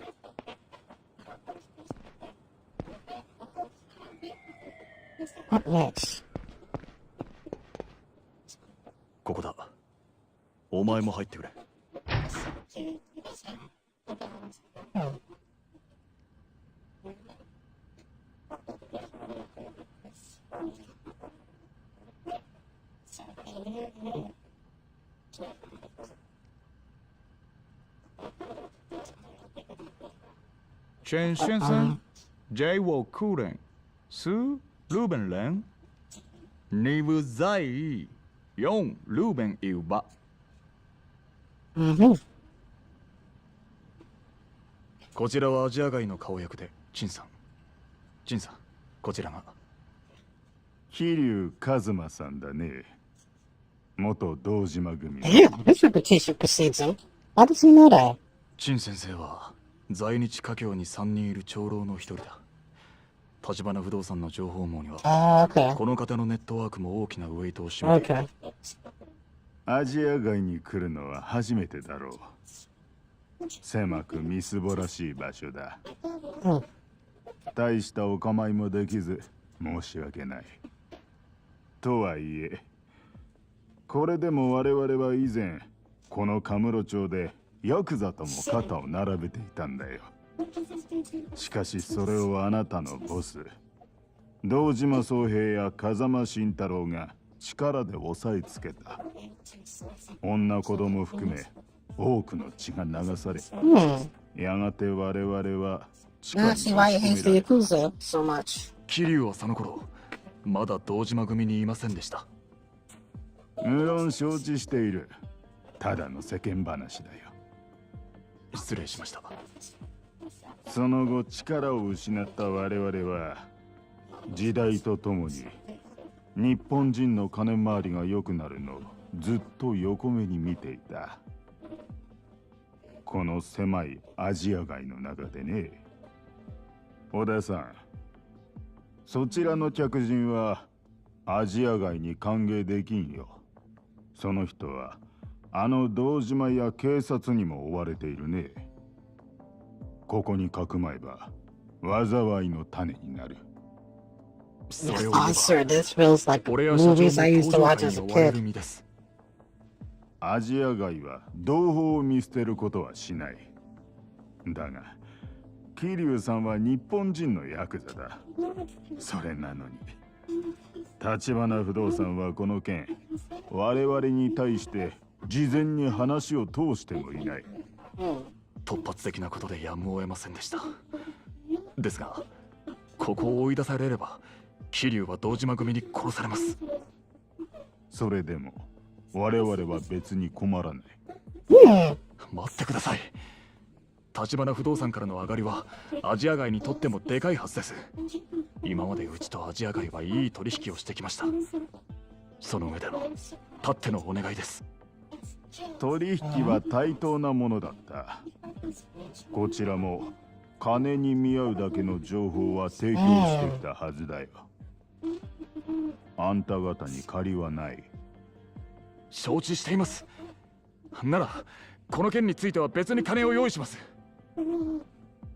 What next? ここだ。お前も入ってくれ。 Oh. 全先生 J 我哭人是日本人你不在意用日本语吧こちらはアジア街の顔役で陳さんこちらが桐生一馬さんだね。元堂島組の。 Damn, this reputation precedes him. How does he know that? 陳先生は在日華僑に3人いる長老の一人だ。橘不動産の情報網には Okay. この方のネットワークも大きなウェイトを占めている。 Okay. アジア街に来るのは初めてだろう。狭くみすぼらしい場所だ。大したお構いもできず申し訳ない。とはいえ、これでも我々は以前このカムロ町でヤクザとも肩を並べていたんだよ。しかしそれをあなたのボス堂島宗平や風間慎太郎が力で押さえつけた。女子供含め多くの血が流され、やがて我々は Now I see why he hates the Yakuza so much. 桐生はその頃まだ堂島組にいませんでした。無論承知している。ただの世間話だよ。失礼しました。その後力を失った我々は時代とともに日本人の金回りが良くなるのをずっと横目に見ていた。この狭いアジア街の中でね。小田さん、そちらの客人はアジア街に歓迎できんよ。その人はあの堂島や警察にも追われているね。ここにかくまえば災いの種になる。それを言え Ah, ば sir, this feels like 俺や社長も movies I used to 工場 watch 会 as に a 追われ kid. る身です。アジア街は同胞を見捨てることはしない。だが桐生さんは日本人のヤクザだ。それなのに橘不動産はこの件我々に対して事前に話を通してもいない。突発的なことでやむを得ませんでした。ですがここを追い出されれば桐生は堂島組に殺されます。それでも我々は別に困らない。待ってください。橘不動産からの上がりはアジア街にとってもでかいはずです。今までうちとアジア街はいい取引をしてきました。その上でのたってのお願いです。取引は対等なものだった。こちらも金に見合うだけの情報は提供してきたはずだよ。あんた方に借りはない。承知しています。ならこの件については別に金を用意します。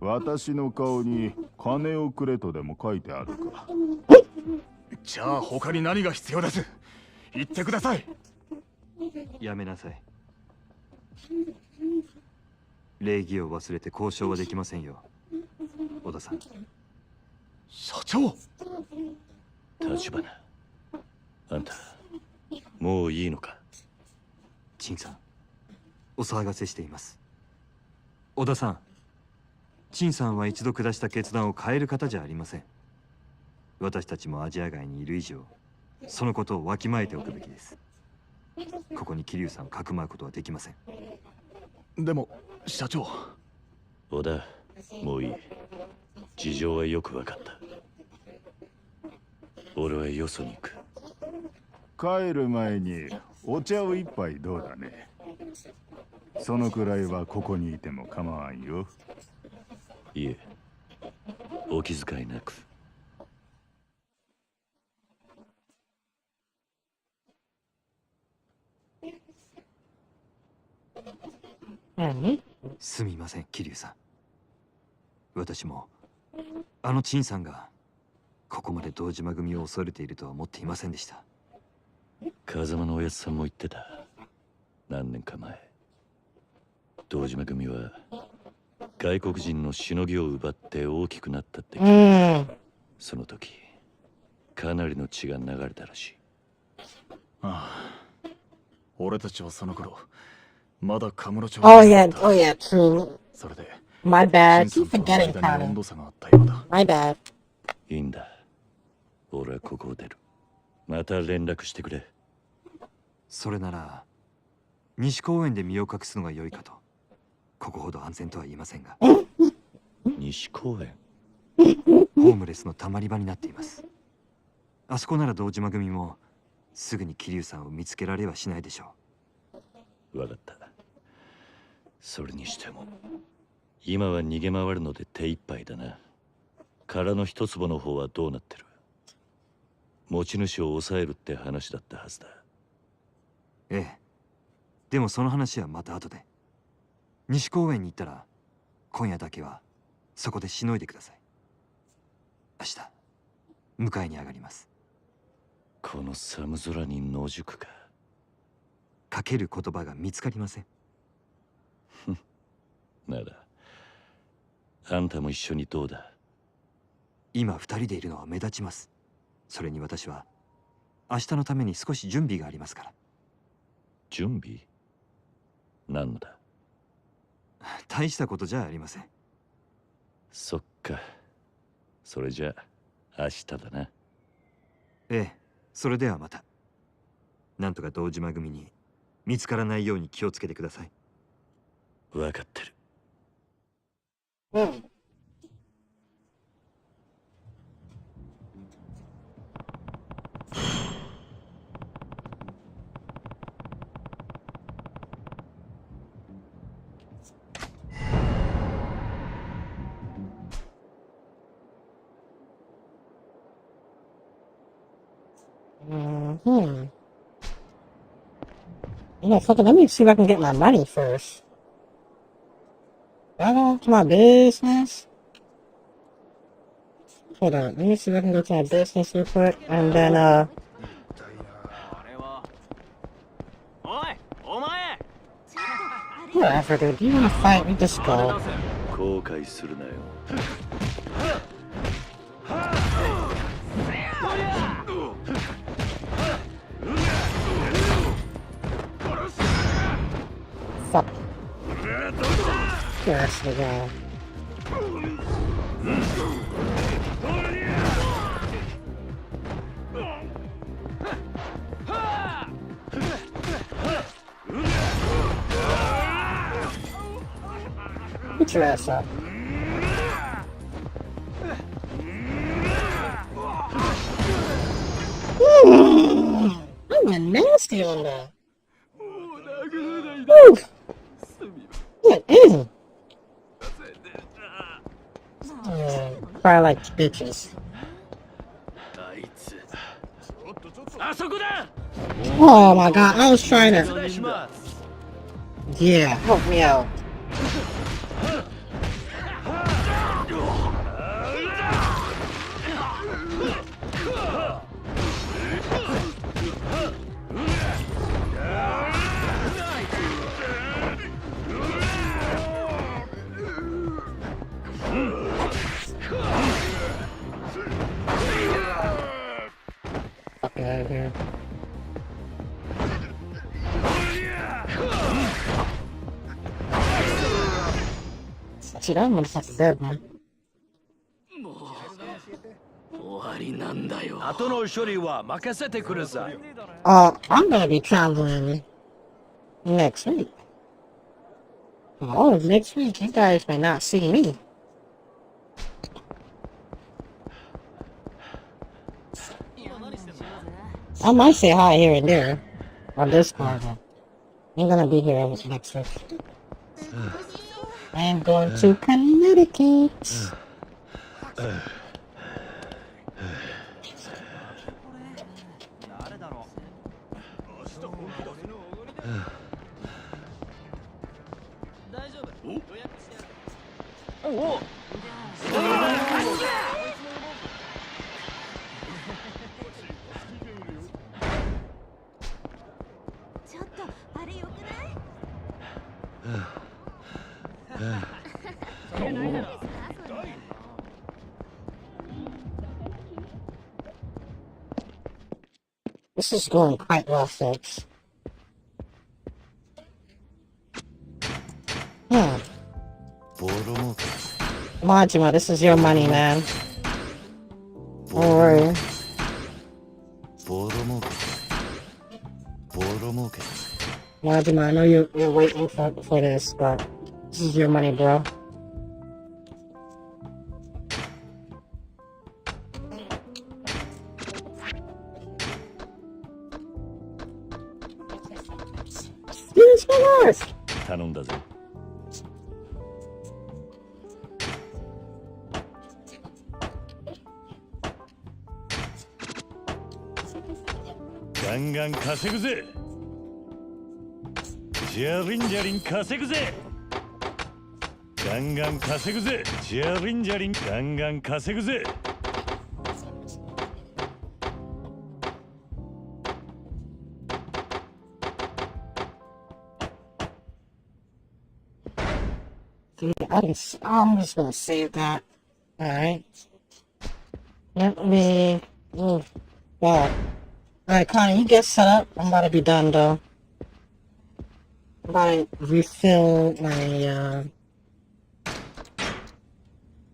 私の顔に金をくれとでも書いてあるか。じゃあ他に何が必要です。言ってください。やめなさい。礼儀を忘れて交渉はできませんよ、小田さん。社長。橘、あんたもういいのか。陳さん、お騒がせしています。小田さん、陳さんは一度下した決断を変える方じゃありません。私たちもアジア街にいる以上、そのことをわきまえておくべきです。ここに桐生さんをかくまうことはできません。でも社長。小田、もういい。事情はよく分かった。俺はよそに行く。帰る前にお茶を一杯どうだね。そのくらいはここにいても構わんよ。いえ、お気遣いなく。すみません、桐生さん。私もあの陳さんがここまで堂島組を恐れているとは思っていませんでした。風間のおやつさんも言ってた。何年か前、堂島組は外国人のしのぎを奪って大きくなったって聞いた。その時かなりの血が流れたらしい。ああ、俺たちはその頃まだカムロ町 Oh yeah, true. それで My 神 bad. さ Keep んとの forgetting 間に Tommy. 温度差があったようだ。 My bad. いいんだ。俺はここを出る。また連絡してくれ。それなら西公園で身を隠すのが良いかと。ここほど安全とは言いませんが、西公園。ホームレスのたまり場になっています。あそこなら堂島組もすぐに桐生さんを見つけられはしないでしょわかった。それにしても今は逃げ回るので手一杯だな。殻の一坪の方はどうなってる？持ち主を抑えるって話だったはずだ。う。ええ。でもその話はまた後で。西公園に行ったら今夜だけはそこでしのいでください。明日迎えに上がります。この寒空に野宿か。かける言葉が見つかりません。ならあんたも一緒にどうだ？今二人でいるのは目立ちます。それに私は明日のために少し準備がありますから。準備？何のだ？大したことじゃありません。そっか。それじゃあ明日だな。ええ、それではまた。なんとか堂島組に見つからないように気をつけてください。分かってる。Hmm. Yeah, fuck it. Let me see if I can get my money first. Do I go to my business? Hold on. Let me see if I can go to my business real quick. And then, whatever, dude. Do you want to fight? We just go. 後悔するなよ。Fuck. You're actually going. Get your ass up. I went nasty on that. Woo. What is it? Cry like bitches. Oh my god, I was trying to. Yeah, help me out. Fuck out of here. See, that motherfucker dead, man. 終わりなんだよ。後の処理は任せてください。I'm gonna be traveling next week. Oh, next week, you guys may not see me. I might say hi here and there on Discord. I'm gonna be here next week. I am going to Connecticut. Oh. ちょっとあれよくない？ This is going quite well, folks. Hmm. ボロも Majima, this is your money, man. Don't worry. Majima, I know you're waiting for this, but this is your money, bro. Yes, my 頼んだぜ。ガンガン稼ぐぜ。ジャリンジャリン稼ぐぜ。ガンガン稼ぐぜ。ジャリンジャリンガンガン稼ぐぜ。I'm just gonna save that. Alright. Let me. Oh, wow. Alright, Connie, you get set up. I'm about to be done, though. I'm about to refill my,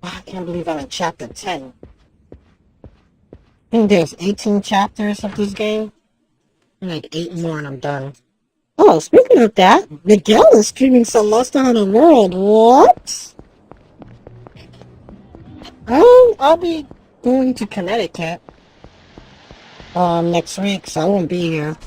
I can't believe I'm in chapter 10. I think there's 18 chapters of this game. And like 8 more and I'm done. Oh, speaking of that, Miguel is streaming some Monster Hunter World. What? I'll be going to Connecticut next week, so I won't be here.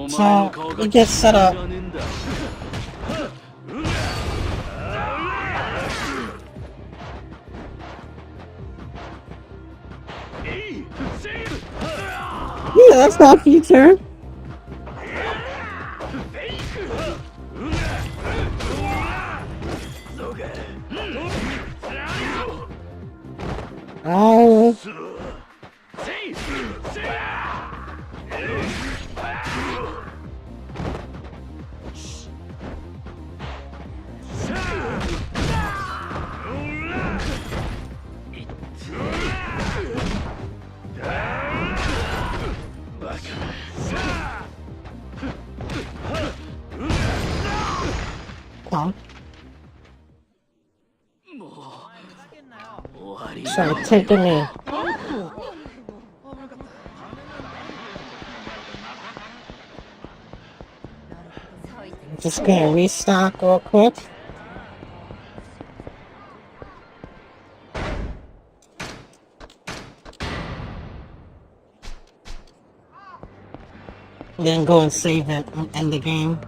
So it gets set up. Yeah, that's not future. Oh. Come. Sorry, take the knee. Just gonna restock real quick. Then go and save it and end the game.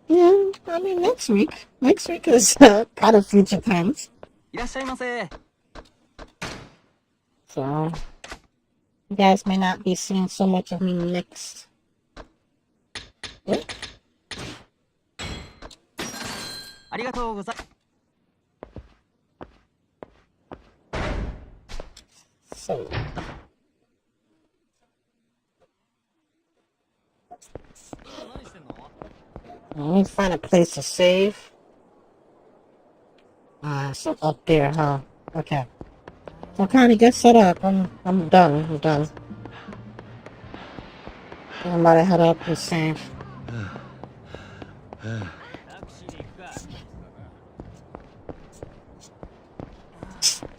Yeah, I mean next week. Next week is kind of future tense. So you guys may not be seeing so much of me next. Yeah. So let me find a place to save. So up there, huh? Okay. So kind of get set up. I'm done. I'm done. I'm about to head up and save.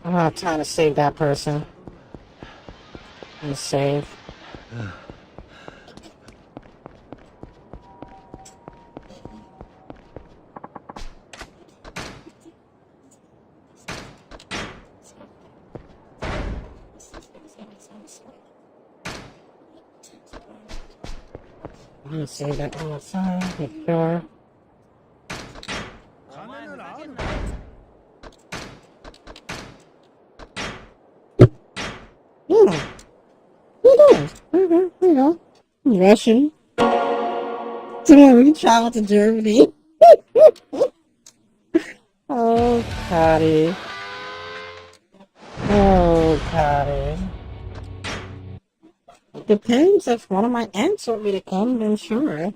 I don't have time to save that person. And save. I'm gonna save that on the side, make sure. Yeah. There you go. Russian. Today we travel to Germany. Oh, Patty. Oh, Patty. Depends if one of my aunts want me to come, then sure.